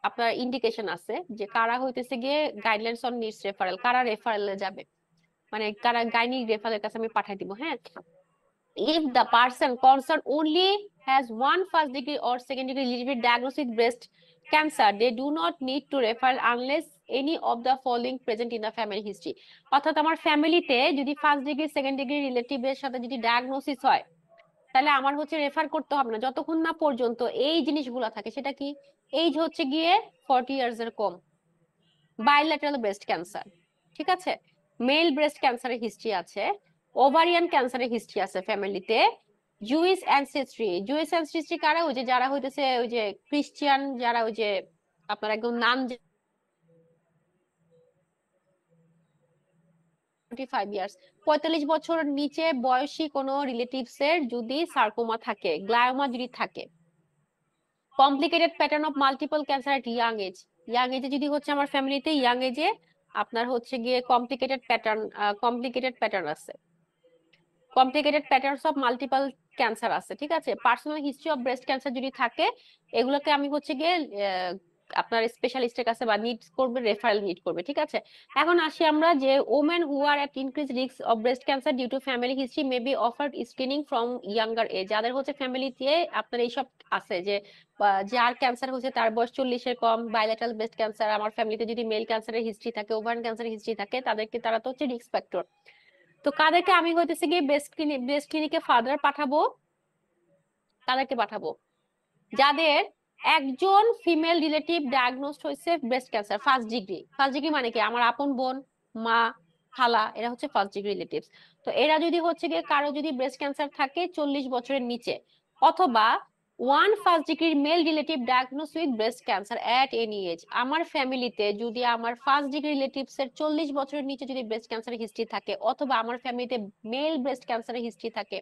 S1: আপনার ইন্ডিকেশন আছে, যে কারা হইতেছে গিয়ে গাইডলাইনস অন নিডস রেফারেল, কারা রেফারেলে যাবে, মানে কারা গাইনিক রেফারেলের কাছে আমি পাঠাই দিব, হ্যাঁ। if the person concerned only has one first degree or second degree related diagnosis with breast cancer, they do not need to refer unless any of the following present in the family history. অর্থাৎ আমার ফ্যামিলিতে যদি first degree second degree রিলেটিভের সাথে যদি diagnosis হয়, তাহলে আমার হচ্ছে রেফার করতে হবে না যতক্ষণ না পর্যন্ত এই জিনিসগুলো থাকে। সেটা কি? এইজ হচ্ছে গিয়ে 40 ইয়ার্স এর কম, বাইল্যাটারাল ব্রেস্ট ক্যান্সার, ঠিক আছে, মেল ব্রেস্ট ক্যান্সারের হিস্ট্রি আছে, ওভারিয়ান ক্যান্সারের হিস্ট্রি আছে ফ্যামিলিতে, জুইস অ্যানসেস্ট্রি। জুইস অ্যানসেস্ট্রি কারা? ওই যে যারা হইতেছে ওই যে ক্রিশ্চিয়ান, যারা ওই যে আপনার একদম নাম 45 ইয়ার্স, 45 বছর নিচে বয়সী কোনো রিলেটিভস এর যদি সার্কোমা থাকে, গ্লায়োমা যদি থাকে, complicated pattern of multiple cancer at young age, young এজে যদি হচ্ছে আমার ফ্যামিলিতে ইয়াং এজে আপনার হচ্ছে গিয়ে কমপ্লিকেটেড প্যাটার্ন আছে, complicated patterns of multiple cancer আছে, ঠিক আছে, personal history of breast cancer যদি থাকে, এগুলোকে আমি হচ্ছে গিয়ে আপনার স্পেশালিস্টের কাছে বা নিড করবে, রেফারেল নিড করবে, ঠিক আছে। এখন আসি আমরা যে women who are at increase risk of breast cancer due to family history may be offered screening from younger age. যাদের হচ্ছে ফ্যামিলিতে আপনার এইসব আছে যে যার ক্যান্সার হচ্ছে তার বয়স 40 এর কম, বাইলেটারাল ব্রেস্ট ক্যান্সার, আমার ফ্যামিলিতে যদি মেল ক্যান্সারের হিস্ট্রি থাকে, ওভারিয়ান ক্যান্সারের হিস্ট্রি থাকে, তাদেরকে, তারা তো হচ্ছে রিস্ক ফ্যাক্টর। তো কাদেরকে আমি হইতেছে গিয়ে ব্রেস্ট ক্লিনিকে ফার্দার পাঠাবো? তাদেরকে পাঠাবো যাদের একজন ফিমেল রিলেটিভ ডায়াগনোসড হয়েছে breast cancer first degree. First degree মানে কি? আমার আপন বোন, মা, খালা, এরা হচ্ছে ফার্স্ট ডিগ্রি রিলেটিভস। তো এরা যদি হচ্ছে গিয়ে কারো যদি ব্রেস্ট ক্যান্সার থাকে 40 বছরের নিচে, অথবা one first degree male relative diagnose with breast cancer at any age. আমার ফ্যামিলিতে যদি আমার ফার্স্ট ডিগ্রি রিলেটিভস এর 40 বছরের নিচে যদি ব্রেস্ট ক্যান্সারের হিস্ট্রি থাকে, অথবা আমার ফ্যামিলিতে মেল ব্রেস্ট ক্যান্সারের হিস্ট্রি থাকে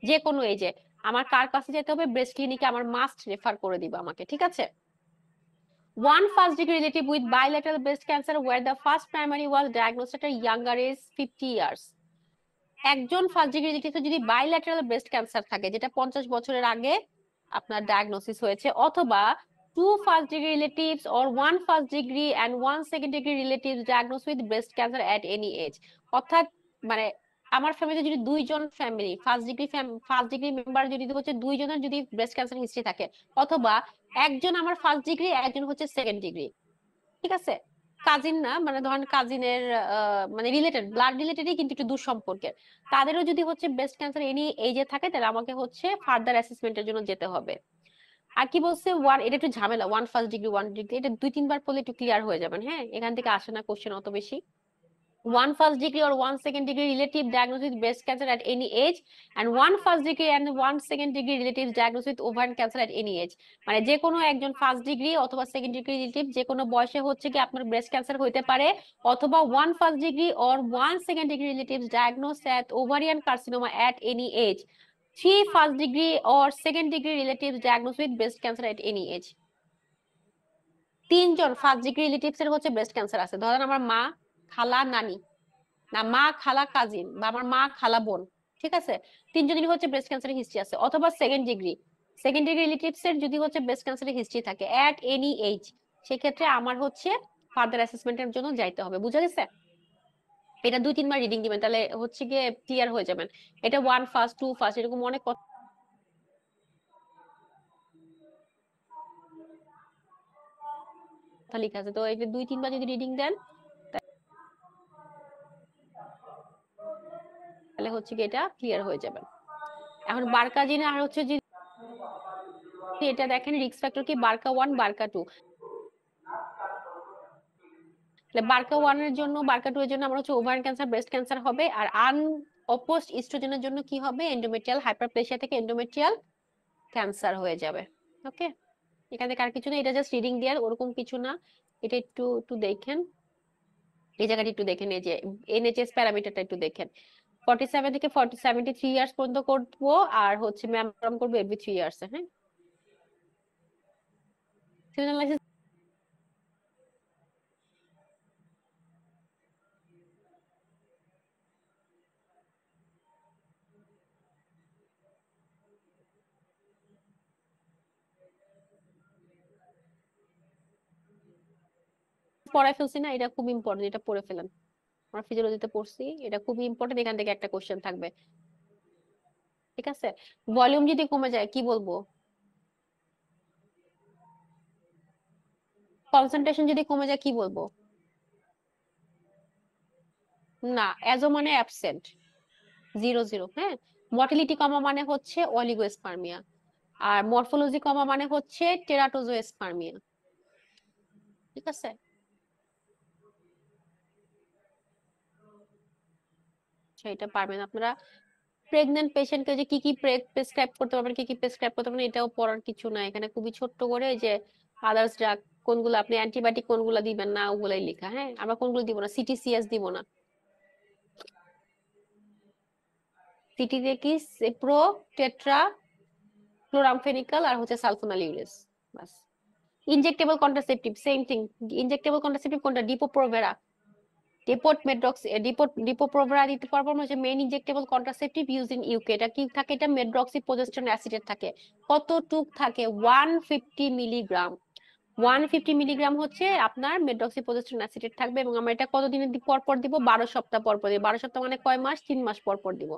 S1: যে কোনো এজে, আমার কার কাছে যেতে হবে? ব্রেস্ট ক্লিনিকে আমার মাস্ট রেফার করে দিবা আমাকে, ঠিক আছে। One first degree relative with bilateral breast cancer where the first primary was diagnosed at younger age 50 years. একজন ফার্স্ট ডিগ্রি রিলেটিভ যদি বাইল্যাটারাল ব্রেস্ট ক্যান্সার থাকে, যেটা 50 বছরের আগে আপনার ডায়াগনোসিস হয়েছে, অথবা two first degree relatives or one first degree and one second degree relatives diagnose with breast cancer at any age. অর্থাৎ মানে আমার ফ্যামিলিতে যদি দুইজন ফ্যামিলি ফার্স্ট ডিগ্রি মেম্বার যদি হচ্ছে দুইজনের যদি ব্রেস্ট ক্যান্সার হিস্ট্রি থাকে, অথবা একজন আমার ফার্স্ট ডিগ্রি, একজন হচ্ছে সেকেন্ড ডিগ্রি, ঠিক আছে, কাজিন না, মানে ধরেন কাজিনের মানে রিলেটেড, ব্লাড রিলেটেডই কিন্তু একটু দূর সম্পর্কের, তাদেরও যদি হচ্ছে ব্রেস্ট ক্যান্সার এনি এজে থাকে, তাহলে আমাকে হচ্ছে ফার্দার অ্যাসেসমেন্টের জন্য যেতে হবে। আর কি বলছে? ওয়ান, এটা একটু ঝামেলা, one first degree, one degree, এটা 2-3 বার পড়লে একটু ক্লিয়ার হয়ে যাবেন। হ্যাঁ, এখান থেকে আসে না কোশ্চেন অত বেশি। One first degree or one second degree relative diagnosis with breast cancer at any age, and one first degree and one second degree relative diagnosis with ovarian cancer at any age. মানে যে কোনো একজন first degree অথবা second degree relative যে কোনো বয়সে হচ্ছে কি আপনার ব্রেস্ট ক্যান্সার হইতে পারে, অথবা one first degree or one second degree relative diagnose at ovarian carcinoma at any age. Three first degree or second degree relatives diagnosed with breast cancer at any age. 3 জন first degree relatives এর হচ্ছে breast cancer আছে, ধরেন আমার মা, খালা, নানি, না মা, খালা, কাজিন, বা আমার মা, খালা, বোন, ঠিক আছে, 3 জনেরই হচ্ছে ব্রেস্ট ক্যান্সারের হিস্ট্রি আছে, অথবা সেকেন্ড ডিগ্রি রিলেটিভস এর যদি হচ্ছে ব্রেস্ট ক্যান্সারের হিস্ট্রি থাকে এট এনি এজ, সেক্ষেত্রে আমার হচ্ছে ফার্দার অ্যাসেসমেন্টের জন্য যাইতে হবে। বুঝা গেছে? এটা 2-3 বার রিডিং দিবেন, তাহলে হচ্ছে গিয়ে ক্লিয়ার হয়ে যাবেন। এটা ওয়ান ফার্স্ট, টু ফার্স্ট, এরকম অনেক কথা লেখা আছে। তো এই যে 2-3 বার যদি রিডিং দেন, তাহলে হচ্ছে গিয়ে এটা ক্লিয়ার হয়ে যাবেন। এখন বারকাজিনে আর হচ্ছে যে এটা দেখেন রিস্ক ফ্যাক্টর কি, বারকা 1, বারকা 2। বারকা 1 এর জন্য, বারকা 2 এর জন্য আমরা হচ্ছে ওভারিয়ান ক্যান্সার, ব্রেস্ট ক্যান্সার হবে। আর অপোজড ইস্ট্রোজেনের জন্য কি হবে? এন্ডোমেট্রিয়াল হাইপারপ্লেসিয়া থেকে এন্ডোমেট্রিয়াল ক্যান্সার হয়ে যাবে। ওকে, এখানে আর কিছু না, এটা জাস্ট রিডিং দেওয়ার, ওরকম কিছু না। এটা একটু একটু দেখেন, এই জায়গাটা একটু দেখেন, এই যে এনএইচএস প্যারামিটারটা একটু দেখেন। 47 থেকে 73 ইয়ার্স পর্যন্ত করবো, আর হচ্ছে ম্যামোগ্রাম করবো এভরি 3 ইয়ার্স। হ্যাঁ, সিগন্যালাইসিস পড়ায় ফেলছি না, এটা খুব ইম্পর্টেন্ট, এটা পড়ে ফেলেন। আমরা ফিজিওলজিতে পড়ছি, এটা খুবই ইম্পর্টেন্ট, এখান থেকে একটা কোশ্চেন থাকবে। ঠিক আছে, ভলিউম যদি কমে যায় কি বলবো, কনসেন্ট্রেশন যদি কমে যায় কি বলবো, না অ্যাজো মানে অ্যাবসেন্ট, 0 0। হ্যাঁ, মর্টালিটি কমা মানে হচ্ছে অলিগোস্পার্মিয়া, আর মরফোলজি কমা মানে হচ্ছে টেরাটোজোস্পার্মিয়া। ঠিক আছে, সেটা পারবেন আপনারা। প্রেগন্যান্ট পেশেন্টকে যে কি কি প্রেসক্রাইব করতে পারবেন, কি কি প্রেসক্রাইব করতে পারবেন, এটাও পড়ার কিছু না, এখানে খুবই ছোট্ট করে যে আদার্স ড্রাগ কোনগুলো, আপনি অ্যান্টিবায়োটিক কোনগুলো দিবেন না ওগুলাই লেখা। হ্যাঁ, আমরা কোনগুলো দিব না, সিটিসিএস দিব না, সিটি দিয়ে কি সেপ্রো, টেট্রা, ক্লোরামফেনিকাল আর হচ্ছে সালফোনাল ইউরেস, বাস। Injectable contraceptive same thing, injectable contraceptive কোনটা, ডিপো-প্রোভেরা, ডিপো-প্রোভেরা দিতে পারবো আমরা, যে main injectable contraceptive use in UK. এটা কি থাকে, এটা মেড্রক্সিপ্রোজেস্টেরন অ্যাসিডের থাকে, কতটুক থাকে 150 মিলিগ্রাম, 150 মিলিগ্রাম হচ্ছে আপনার মেড্রক্সিপ্রোজেস্টেরন অ্যাসিডেট থাকবে, এবং আমরা এটা কতদিনের পর পর দিব, 12 সপ্তাহ পর পর দিব, 12 সপ্তাহ মানে কয় মাস, 3 মাস পর পর দিব।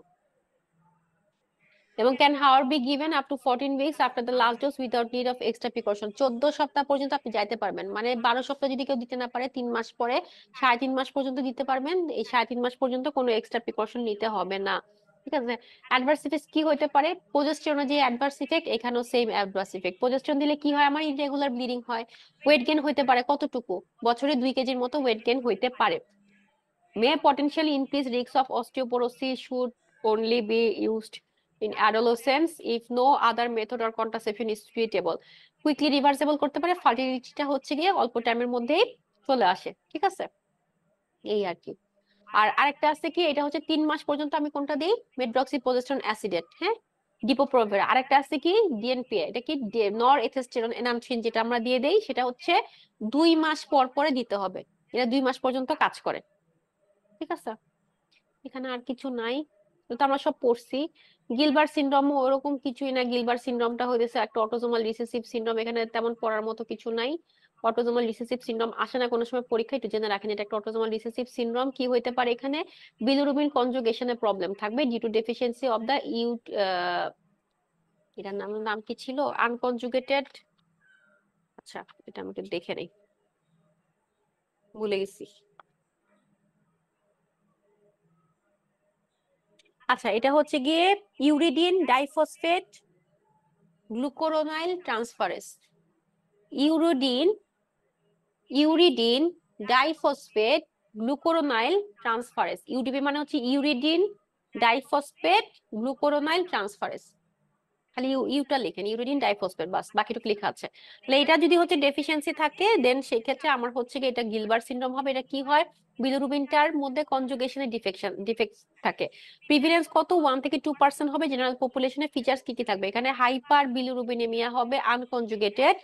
S1: এবং ক্যান হাওয়ার be given up to 14 weeks after the last dose without need of extra precaution. 14 সপ্তাহ পর্যন্ত আপনি যাইতে পারবেন, মানে 12 সপ্তাহ যদি কেউ দিতে না পারে, 3 মাস পরে 3.5 মাস পর্যন্ত দিতে পারবেন, এই 3.5 মাস পর্যন্ত কোনো এক্সট্রা প্রিকশন নিতে হবে না। ঠিক আছে, অ্যাডভার্স ইফেক্ট কি হতে পারে, প্রোজেস্টেরনে যে অ্যাডভার্স ইফেক্ট, এখানেও সেম অ্যাডভার্স ইফেক্ট। প্রোজেস্টেরন দিলে কি হয়, আমার ইররেগুলার ব্লিডিং হয়, ওয়েট গেইন হতে পারে, কতটুকু, বছরে 2 কেজির মতো ওয়েট গেইন হইতে পারে। May potentially increase risks of osteoporosis, should only be used in adolescents if no other method or contraception is suitable. Quickly reversible করতে পারে, ফার্টিলিটিটা হচ্ছে গিয়ে অল্প টাইমের মধ্যেই চলে আসে। ঠিক আছে, এই আর কি। আর আরেকটা আছে কি, এটা হচ্ছে 3 মাস পর্যন্ত আমি কোনটা দিই, মেড্রক্সিপ্রোজেস্টেরন অ্যাসিডেট, হ্যাঁ, ডিপো-প্রোভেরা। আরেকটা আছে কি, ডিএনপিএ, এটা কি নর এথেস্টেরন এনানথ্রিন, যেটা আমরা দিয়ে দেই, সেটা হচ্ছে 2 মাস পর পরে দিতে হবে, এটা 2 মাস পর্যন্ত কাজ করে। ঠিক আছে, এখানে আর কিছু নাই, তো আমরা সব পড়ছি। গিলবার্ট সিনড্রোমও ওরকম কিছুই না, গিলবার্ট সিনড্রোমটা হইতেছে একটা অটোজোমাল রিসেসিভ সিনড্রোম, এখানে তেমন পড়ার মতো কিছু নাই। অটোজোমাল রিসেসিভ সিনড্রোম আসে না কোনো সময় পরীক্ষায়, একটু জেনে রাখেন এটা একটা অটোজোমাল রিসেসিভ সিনড্রোম। কি হইতে পারে, এখানে বিলিরুবিন কনজুগেশনে প্রবলেম থাকবে due to deficiency of the এটার নাম নাম কি ছিল, আনকনজুগেটেড, আচ্ছা এটা আমি একটু দেখে নেই, ভুলে গেছি। আচ্ছা, এটা হচ্ছে গিয়ে uridine diphosphate glucuronyl transferase, uridine uridine diphosphate glucuronyl transferase, UDP মানে হচ্ছে ইউরিডিন ডাইফসফেট গ্লুকোরোনাইল ট্রান্সফারেজ, খালি ইউটা লিখেন, ইউরিডিন ডাইফসফেট, বাস বাকিটুকু লেখা আছে। তাহলে এটা যদি হচ্ছে ডেফিসিয়েন্সি থাকে, দেন সেই ক্ষেত্রে আমার হচ্ছে কি এটা গিলবার্ট সিনড্রোম হবে। এটা কি হয়, বিলিরুবিনটার মধ্যে কনজুগেশনের ডিফেক্ট থাকে। প্রিভিলেন্স কত, 1 থেকে 2% হবে। জেনারেল পপুলেশনের ফিচার্স কি কি থাকবে, এখানে হাইপার বিলিরুবিনেমিয়া হবে, আনকনজুগেটেড,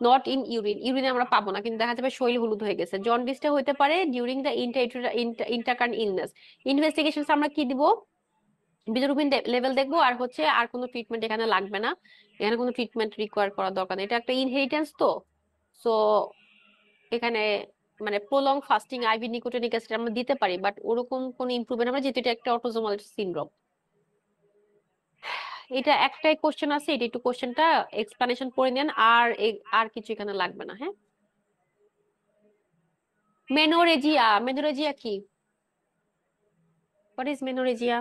S1: নট ইন ইউরিন, ইউরিনে আমরা পাবো না, কিন্তু দেখা যাবে শরীর হলুদ হয়ে গেছে। জন্ডিসটা হতে পারে ডিউরিং দ্য ইন্টারকারেন্ট ইলনেস। ইনভেস্টিগেশন আমরা কি দিব, বিলিরুবিন লেভেল দেখবো, আর হচ্ছে আর কোনো ট্রিটমেন্ট এখানে লাগবে না, এখানে কোনো ট্রিটমেন্ট রিকোয়ার করার দরকার নেই, এটা একটা ইনহেরিটেন্স তো। সো এখানে মানে prolong fasting IV nicotinic acid আমরা দিতে পারি, বাট ওরকম কোনো ইমপ্রুভমেন্ট আমরা, যেহেতু এটা একটা অটোজোমাল সিনড্রোম। এটা একটাই কোশ্চেন আছে, এটা একটু কোশ্চেনটা এক্সপ্লানেশন করে নেন, আর আর কিছু এখানে লাগবে না। হ্যাঁ, মেনোরেজিয়া, মেনোরেজিয়া কি, what is menorrhagia?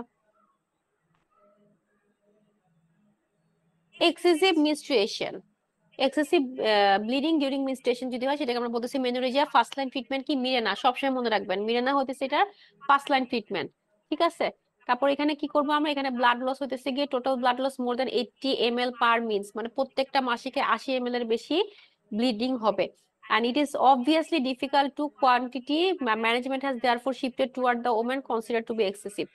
S1: Excessive menstruation, excessive bleeding during menstruation যদি হয়, সেটাকে আমরা বলতেছি মেনোরেজিয়া। ফার্স্ট লাইন ট্রিটমেন্ট কি, মিরেনা, সবসময় মনে রাখবেন, মিরেনা হতেছে এটা ফার্স্ট লাইন ট্রিটমেন্ট। ঠিক আছে, তারপর এখানে কি করবো আমরা, এখানে ব্লাড লস হইতেছে গিয়ে টোটাল ব্লাড লস মোর দেন 80 ml পার মিনিট, মানে প্রত্যেকটা মাসিকে 80 ml এর বেশি ব্লিডিং হবে। And it is obviously difficult to quantity. Management has therefore shifted toward the women considered to be excessive.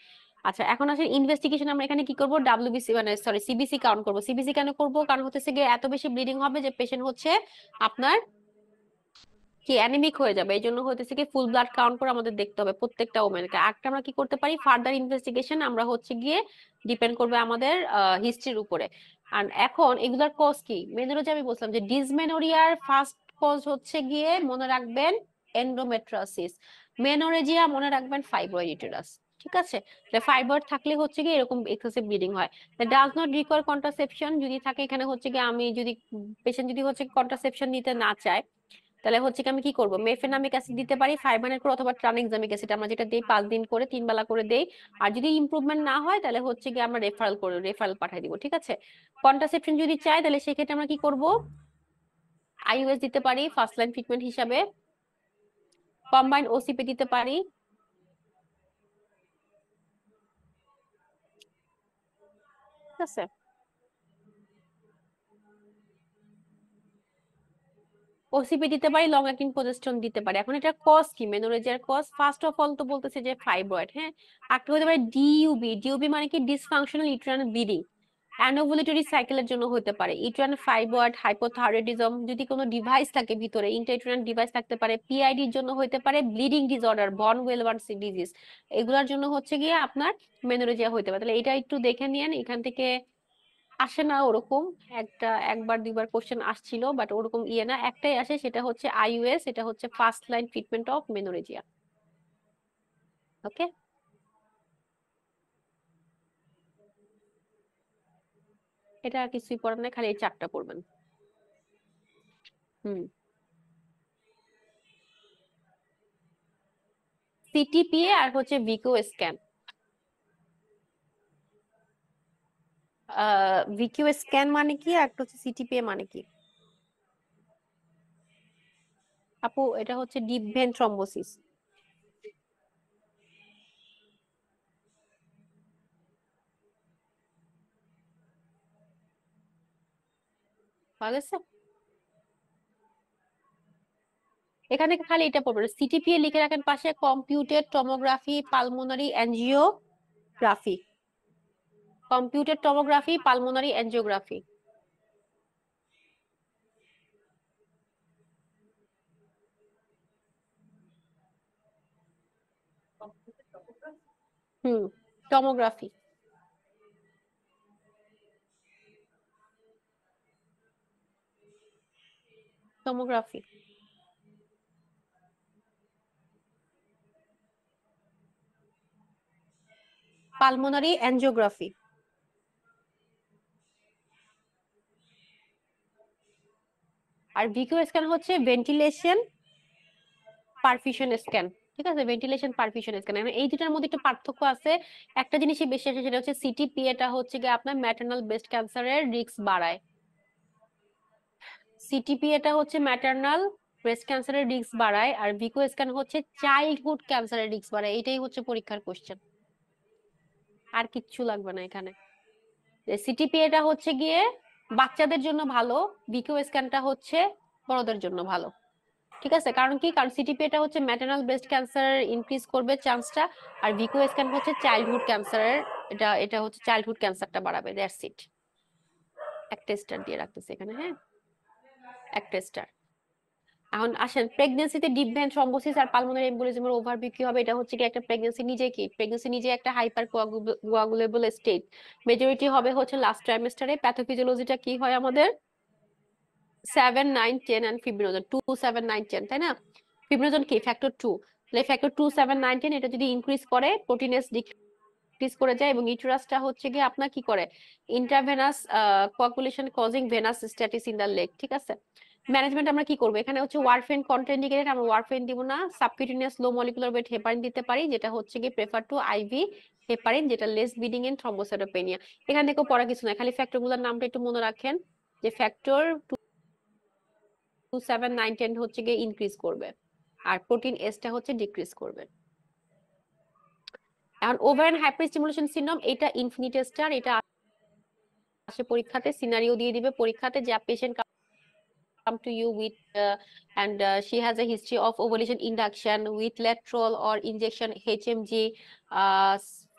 S1: আচ্ছা, এখন আসলে ইনভেস্টিগেশন আমরা এখানে কি করব, ডাব্লিউবিসি মানে সরি সিবিসি কাউন্ট করব। সিবিসি কেন করব, কারণ হচ্ছে গিয়ে এত বেশি ব্লিডিং হবে যে পেশেন্ট হচ্ছে আপনার কি অ্যানিমিক হয়ে যাবে, এই জন্য হচ্ছে কি ফুল ব্লাড কাউন্ট করে আমাদের দেখতে হবে প্রত্যেকটা ওমেনকে। একটা আমরা কি করতে পারি, ফার্দার ইনভেস্টিগেশন আমরা হচ্ছে গিয়ে ডিপেন্ড করবে আমাদের হিস্ট্রির উপরে। আর এখন এগুলার কজ কি, মেনোরেজিয়া আমি বলছিলাম যে ডিসমেনোরিয়ার ফার্স্ট কজ হচ্ছে গিয়ে মনে রাখবেন এন্ডোমেট্রিয়াসিস, মেনোরেজিয়া মনে রাখবেন ফাইব্রয়েড ইউটেরাস। ঠিক আছে, ফাইব্রয়েড থাকলে হচ্ছে কি এরকম এক্সেসিভ ব্লিডিং হয়। ডাজ নট রিকোয়ার কন্ট্রাসেপশন যদি থাকে, এখানে হচ্ছে কি আমি যদি পেশেন্ট যদি হচ্ছে কন্ট্রাসেপশন নিতে না চায়, তাহলে হচ্ছে কি আমি কি করবো, মেফেনামিক অ্যাসিড দিতে পারি 500 করে, অথবা ট্রানএক্সামিক অ্যাসিড আমরা যেটা দিই 5 দিন করে 3 বেলা করে দেই। আর যদি ইমপ্রুভমেন্ট না হয় তাহলে হচ্ছে কি আমরা রেফারেল পাঠাই দিব। ঠিক আছে, কন্ট্রাসেপশন যদি চাই তাহলে সেক্ষেত্রে আমরা কি করব, আইইউএস দিতে পারি ফার্স্ট লাইন ট্রিটমেন্ট হিসাবে, কম্বাইন্ড ওসিপি দিতে পারি। ঠিক আছে, ওসিপি দিতে পারি, লং অ্যাক্টিং প্রজেস্টেরন দিতে পারি। এখন এটা কজ কি, মেনোরেজিয়ার কজ ফার্স্ট অফ অল তো বলতেছে যে ফাইব্রয়েড। হ্যাঁ, একটা হতে পারে ডিইউবি। ডিইউবি মানে কি, ডিসফাংশনাল ইউটেরাইন ব্লিডিং, অ্যানোভুলেটরি সাইকেলের জন্য হতে পারে। ইউটেরাইন ফাইব্রয়েড, হাইপোথাইরয়েডিজম, যদি কোনো ডিভাইস থাকে ভিতরে, ইন্ট্রাইউটেরাইন ডিভাইস থাকতে পারে। পিআইডির জন্য হতে পারে, ব্লিডিং ডিসঅর্ডার, বন ওয়েলবার্ন ডিজিজ, এগুলোর জন্য হচ্ছে গিয়ে আপনার মেনোরেজিয়া হতে পারে। তাহলে এটা একটু দেখে নিয়েন, এখান থেকে আসে না ওরকম, একবার দুইবার কোশ্চেন আসছিল, বাট ওরকম ইয়ে না, একটাই আসে, সেটা হচ্ছে আইইউএস, এটা হচ্ছে first line treatment of menorrhagia. Okay, এটা আর কিছুই পড়ার নাই, খালি এই চারটা পড়বেন। হুম, সিটিপিএ আর হচ্ছে ভিকো স্ক্যান। ভিকিউ স্ক্যান মানে কি, আর একটা হচ্ছে সিটিপিএ মানে কি? আপু এটা হচ্ছে ডিপ ভেন থ্রম্বোসিস। ভালো আছে, এখানে খালি এটা পড়বেন, সিটিপিএ লিখে রাখেন পাশে, computed tomography pulmonary angiography, computed tomography pulmonary angiography. Hmm, tomography, tomography, pulmonary angiography. আর ভিকিউ স্ক্যান হচ্ছে ভেন্টিলেশন পারফিউশন স্ক্যান। ঠিক আছে, ভেন্টিলেশন পারফিউশন স্ক্যান, এই দুটার মধ্যে একটু পার্থক্য আছে। একটা জিনিসই বেশি আছে, সেটা হচ্ছে সিটিপি, এটা হচ্ছে গিয়ে আপনার ম্যাটারনাল ব্রেস্ট ক্যান্সারের রিস্ক বাড়ায়। সিটিপি এটা হচ্ছে ম্যাটারনাল ব্রেস্ট ক্যান্সারের রিস্ক বাড়ায়, আর ভিকো স্ক্যান হচ্ছে চাইল্ডহুড ক্যান্সারের রিস্ক বাড়ায়। এটাই হচ্ছে পরীক্ষার কোশ্চেন, আর কিচ্ছু লাগবে না এখানে। সিটিপি এটা হচ্ছে গিয়ে বাচ্চাদের জন্য ভালো, ভিকো স্ক্যানটা হচ্ছে বড়দের জন্য ভালো। ঠিক আছে, কারণ কি, কারণ সিটিপি এটা হচ্ছে ম্যাটারনাল ব্রেস্ট ক্যান্সার ইনক্রিজ করবে চান্সটা, আর ভিকো স্ক্যান হচ্ছে চাইল্ডহুড ক্যান্সারের, এটা এটা হচ্ছে চাইল্ডহুড ক্যান্সারটা বাড়াবে। That's it. একটা স্টার দিয়ে রাখতেছে এখানে, হ্যাঁ, একটা স্টার। এখন আসেন, প্রেগন্যান্সিতে ডিপ ভেন থ্রম্বোসিস আর পালমোনারি এম্বোলিজমের ওভারভিউ কি হবে। এটা হচ্ছে কি, একটা প্রেগন্যান্সি নিজে কি, প্রেগন্যান্সি নিজে একটা হাইপার কোয়াগুলেবল স্টেট, মেজরিটি হবে হচ্ছে লাস্ট ট্রাইমেস্টারে। প্যাথোফিজিওলজিটা কি হয় আমাদের, 7, 9, 10 এন্ড ফিব্রিনোজেন 2, 7, 9, 10, তাই না? ফিব্রিনোজেন কি, ফ্যাক্টর 2, তাহলে ফ্যাক্টর 2, 7, 9, 10 এটা যদি ইনক্রিজ করে, প্রোটিনেস ডিক্রিজ করে যায়, এবং ইউটেরাসটা হচ্ছে গিয়ে আপনার কি করে, intravenous coagulation causing venous stasis in the leg. ঠিক আছে, ম্যানেজমেন্ট আমরা কি করবো, এখানে হচ্ছে ওয়ারফেন কন্ট্রাইন্ডিকেটেড, আমরা ওয়ারফেন দিব না। সাবকিউটেনিয়াস লো মলিকুলার ওয়েট হেপারিন দিতে পারি, যেটা হচ্ছে কি প্রেফার টু আইভি হেপারিন, যেটা লেস ব্লিডিং ইন থ্রম্বোসাইটোপেনিয়া। এখান থেকে পড়া কিছু না, খালি ফ্যাক্টর গুলোর নামটা একটু মনে রাখেন, যে ফ্যাক্টর 2, 7, 9, 10 হচ্ছে গিয়ে ইনক্রিজ করবে, আর প্রোটিন এসটা হচ্ছে ডিক্রিজ করবে। এখন ওভারঅ্যান্ড হাইপার স্টিমুলেশন সিনড্রোম, এটা ইনফিনিটি স্টার, এটা আসে পরীক্ষাতে, সিনারিও দিয়ে দিবে পরীক্ষাতে, যে patient come to you with and she has a history of ovulation induction with lateral or injection HMG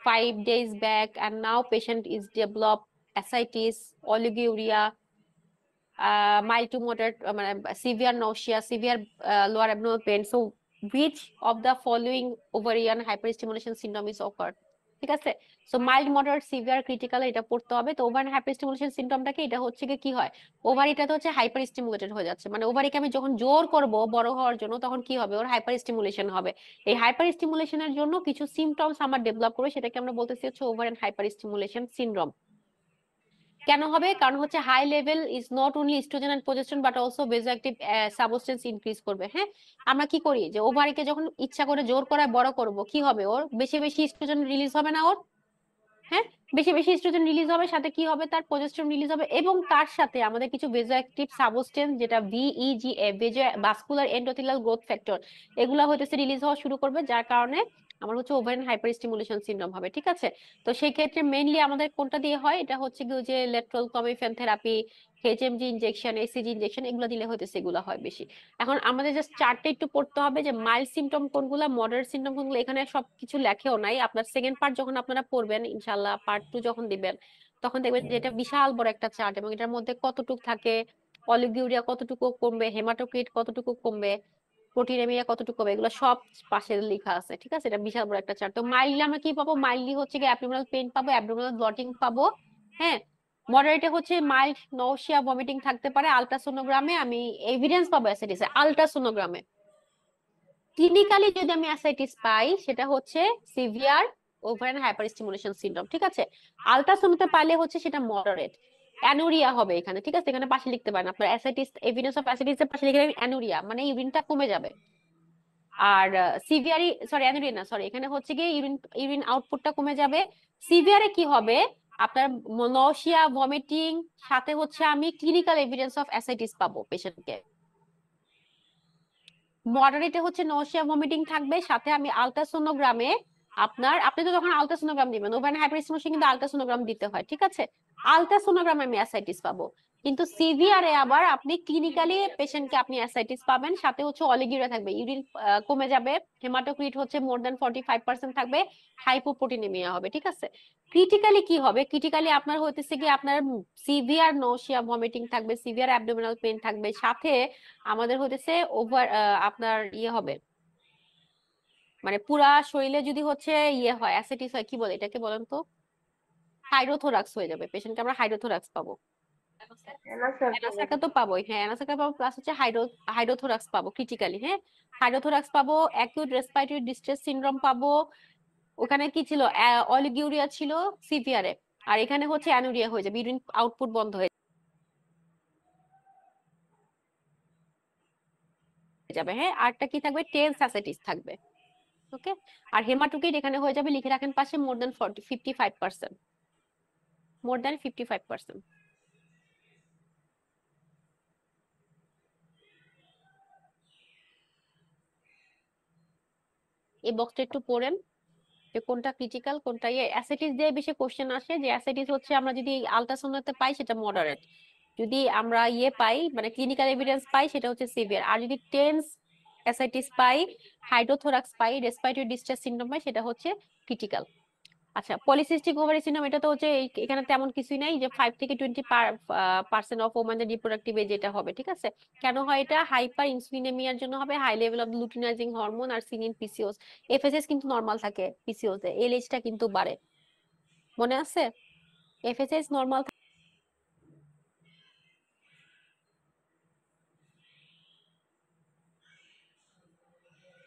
S1: 5 days back, and now patient is developed ascites, oliguria, mild to moderate severe nausea, severe lower abdominal pain. So which of the following ovarian hyperstimulation syndrome is occurred? ঠিক আছে? So mild, moderate, severe, critical এটা পড়তে হবে। তো over hyper stimulation সিনড্রোমটাকে, এটা হচ্ছে কি হয়, ওভারিটাতে হচ্ছে হাইপার স্টিমুলেটেড হয়ে যাচ্ছে, মানে ওভারিকে আমি যখন জোর করব বড় হওয়ার জন্য তখন কি হবে, ওর হাইপার স্টিমুলেশন হবে। এই হাইপার স্টিমুলেশনের জন্য কিছু সিমটমস আমার ডেভেলপ করবে, সেটাকে আমরা বলতেছি হচ্ছে ovarian hyper stimulation syndrome. কেন হবে? কারণ হচ্ছে high level is not only oestrogen and progesterone but also vasoactive substance increase করবে। হ্যাঁ, আমরা কি করি যে ওভারিকে যখন ইচ্ছা করে জোর করে বড় করব, কি হবে, ওর বেশি বেশি ইস্ট্রোজেন রিলিজ হবে না ওর? হ্যাঁ, বেশি বেশি ইস্ট্রোজেন রিলিজ হবে, সাথে কি হবে, তার প্রোজেস্টেরন রিলিজ হবে, এবং তার সাথে আমাদের কিছু ভেজোঅ্যাক্টিভ সাবস্টেন্স যেটা VEGF, vascular endothelial growth factor, এগুলা হইতেছে রিলিজ হওয়া শুরু করবে, যার কারণে আমার হচ্ছে ovarian hyper stimulation syndrome হবে। ঠিক আছে? তো সেই ক্ষেত্রে মেইনলি আমাদের কোনটা দিয়ে হয়, এটা হচ্ছে কি যে letrozole clomiphene therapy, HMG injection, ACG injection, এগুলো দিলে হইতেছে এগুলো হয় বেশি। এখন আমাদের জাস্ট চার্টে একটু পড়তে হবে যে মাইল্ড সিমটম কোনগুলা, মডারেট সিমটম কোনগুলো। এখানে সবকিছু লেখেও নাই, আপনার সেকেন্ড পার্ট যখন আপনারা পড়বেন ইনশাআল্লাহ, পার্ট 2 যখন দিবেন তখন দেখবেন যে এটা বিশাল বড় একটা চার্ট, এবং এটার মধ্যে কতটুকু থাকে, অলিগিউরিয়া কতটুকু কমবে, হেমাটোক্রিট কতটুকু কমবে, প্রোটিনেমিয়া কতটুকু কমবে, এগুলো সব পাশে লেখা আছে। ঠিক আছে? এটা বিশাল বড় একটা চার্ট। তো মাইল্ডলি আমরা কি পাবো, মাইল্ডলি হচ্ছে কি অ্যাবডোমিনাল পেইন পাবো, অ্যাবডোমিনাল ব্লটিং পাবো। হ্যাঁ, মডারেটে হচ্ছে মাইল্ড নওশিয়া ভমিটিং থাকতে পারে। আলট্রাসোনোগ্রামে আমি এভিডেন্স পাবো অ্যাসাইটিস, আলট্রাসোনোগ্রামে। ক্লিনিক্যালি যদি আমি অ্যাসাইটিস পাই, সেটা হচ্ছে severe ovarian hyper stimulation syndrome. ঠিক আছে? আলট্রাসোনোতে পাইলে হচ্ছে সেটা মডারেট অ্যানুরিয়া হবে এখানে। ঠিক আছে? এখানে পাশে লিখতে পারেন আপনার অ্যাসাইটিস, এভিডেন্স অফ অ্যাসাইটিস এর পাশে লিখে রাখেন অ্যানুরিয়া, মানে ইউরিনটা কমে যাবে। আর সিভিয়ারি, সরি অ্যানুরিয়া না, সরি, এখানে হচ্ছে গিয়ে ইউরিন ইউরিন আউটপুটটা কমে যাবে। সিভিয়ারে কি হবে, আপনার নওশিয়া ভমিটিং, সাথে হচ্ছে আমি ক্লিনিক্যাল এভিডেন্স অফ অ্যাসাইটিস পাবো পেশেন্টকে। মডারেটে হচ্ছে নওশিয়া ভমিটিং থাকবে, সাথে আমি আলট্রাসোনোগ্রামে আপনি তো যখন আলট্রাসোনোগ্রাম দিবেন, ওভার হাইপারস্টিমুলেশন কিন্তু আলট্রাসোনোগ্রাম দিতে হয়। ঠিক আছে? আলট্রাসোনোগ্রামে আমি অ্যাসাইটিস পাবো, কিন্তু সিভিআরে আবার আপনি ক্লিনিক্যালি পেশেন্টকে আপনি অ্যাসাইটিস পাবেন, সাথে হচ্ছে অলিগিউরিয়া থাকবে, ইউরিন কমে যাবে, হেমাটোক্রিট হচ্ছে মোর দ্যান 45% থাকবে, হাইপোপ্রোটিনেমিয়া হবে। ঠিক আছে? ক্রিটিক্যালি কি হবে, ক্রিটিক্যালি আপনার হইতেছে কি আপনার সিভিয়ার নওশিয়া ভমিটিং থাকবে, সিভিয়ার অ্যাবডোমিনাল পেইন থাকবে, সাথে আমাদের হইতেছে ওভার আপনার ইয়ে হবে, মানে পুরা শরীরে যদি হচ্ছে ইয়ে হয়, অ্যাসিডিস হয়, কি বলে এটাকে বলেন তো, হাইড্রোথোরাক্স হয়ে যাবে পেশেন্টকে, আমরা হাইড্রোথোরাক্স পাবো। অ্যানাসাকা তো পাবোই, হ্যাঁ অ্যানাসাকা পাবো, প্লাস হচ্ছে হাইড্রোথোরাক্স পাবো ক্রিটিক্যালি। হ্যাঁ, হাইড্রোথোরাক্স পাবো, অ্যাকিউট রেসপিরেটরি ডিস্ট্রেস সিনড্রোম পাবো। ওখানে কি ছিল, অলিগিউরিয়া ছিল সিভিয়ারে, আর এখানে হচ্ছে অ্যানুরিয়া হয়ে যাবে, ইউরিন আউটপুট বন্ধ হয়ে যাবে। হ্যাঁ, আরটা কি থাকবে, টেন্স অ্যাসাইটিস থাকবে। ওকে, আর হেমাটোক্রিট এখানে হয়ে যাবে, লিখে রাখেন পাশে, মোর দেন 55%, মোর দেন 55%। এই বক্সটা একটু পড়েন যে কোনটা ক্রিটিক্যাল কোনটা ইয়ে। অ্যাসিডিস দিয়ে বেশি কোশ্চেন আসে, যে অ্যাসিডিস হচ্ছে আমরা যদি আলট্রাসাউন্ডতে পাই সেটা মডারেট, যদি আমরা ইয়ে পাই মানে ক্লিনিক্যাল এভিডেন্স পাই সেটা হচ্ছে সিভিয়ার, আর যদি টেন্স অ্যাসাইটিস পাই, হাইড্রোথোরাক্স পাই, রেসপিরেটরি ডিস্ট্রেস সিনড্রোম পাই, সেটা হচ্ছে ক্রিটিক্যাল। আচ্ছা, পলিসিস্টিক ওভারি সিনড্রোম, এটা তো হচ্ছে এখানে তেমন কিছুই নাই, যে 5 থেকে 20% অফ ওমেনদের রিপ্রোডাক্টিভ এজ এটা হবে। ঠিক আছে? কেন হয় এটা, হাইপার ইনসুলিনেমিয়ার জন্য হবে, high level of luteinizing hormone are seen in PCOS. FSH কিন্তু নরমাল থাকে পিসিওস এ, এলএইচটা কিন্তু বাড়ে, মনে আছে? এফএসএস নরমাল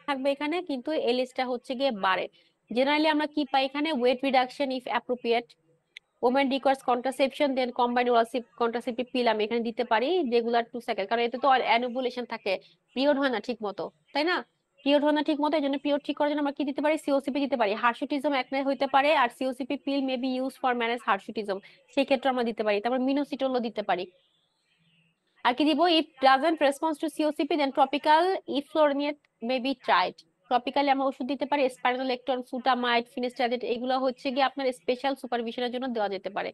S1: থাকবে এখানে, কিন্তু এলএইচটা হচ্ছে গিয়ে বাড়ে। জেনারেলি আমরা কি পাই এখানে, weight reduction if appropriate, women requires contraception, then combined oral contraceptive pill আমি এখানে দিতে পারি, রেগুলার 2 সাইকেল, কারণ এতে তো অ্যানোভুলেশন থাকে, পিরিয়ড হয় না ঠিক মতো, তাই না? পিরিয়ড হয় না ঠিক মতো, এই জন্য পিরিয়ড ঠিক করার জন্য আমরা কি দিতে পারি, সিওসিপি দিতে পারি। হার্সুটিজম একনে হইতে পারে, আর COCP pill may be use for manage hirsutism, সেই ক্ষেত্রে আমরা দিতে পারি। তারপর মিনোসিটোলও দিতে পারি। আর কি দিব, if doesn't response to COCP then topical eflornithine may be tried. Topically আমরা ওষুধ দিতে পারি, স্পাইনোলেক্টন, ফ্লুটামাইড, ফিনিস্টাডিন, এগুলো হচ্ছে কি আপনার স্পেশাল সুপারভিশনের জন্য দেওয়া যেতে পারে।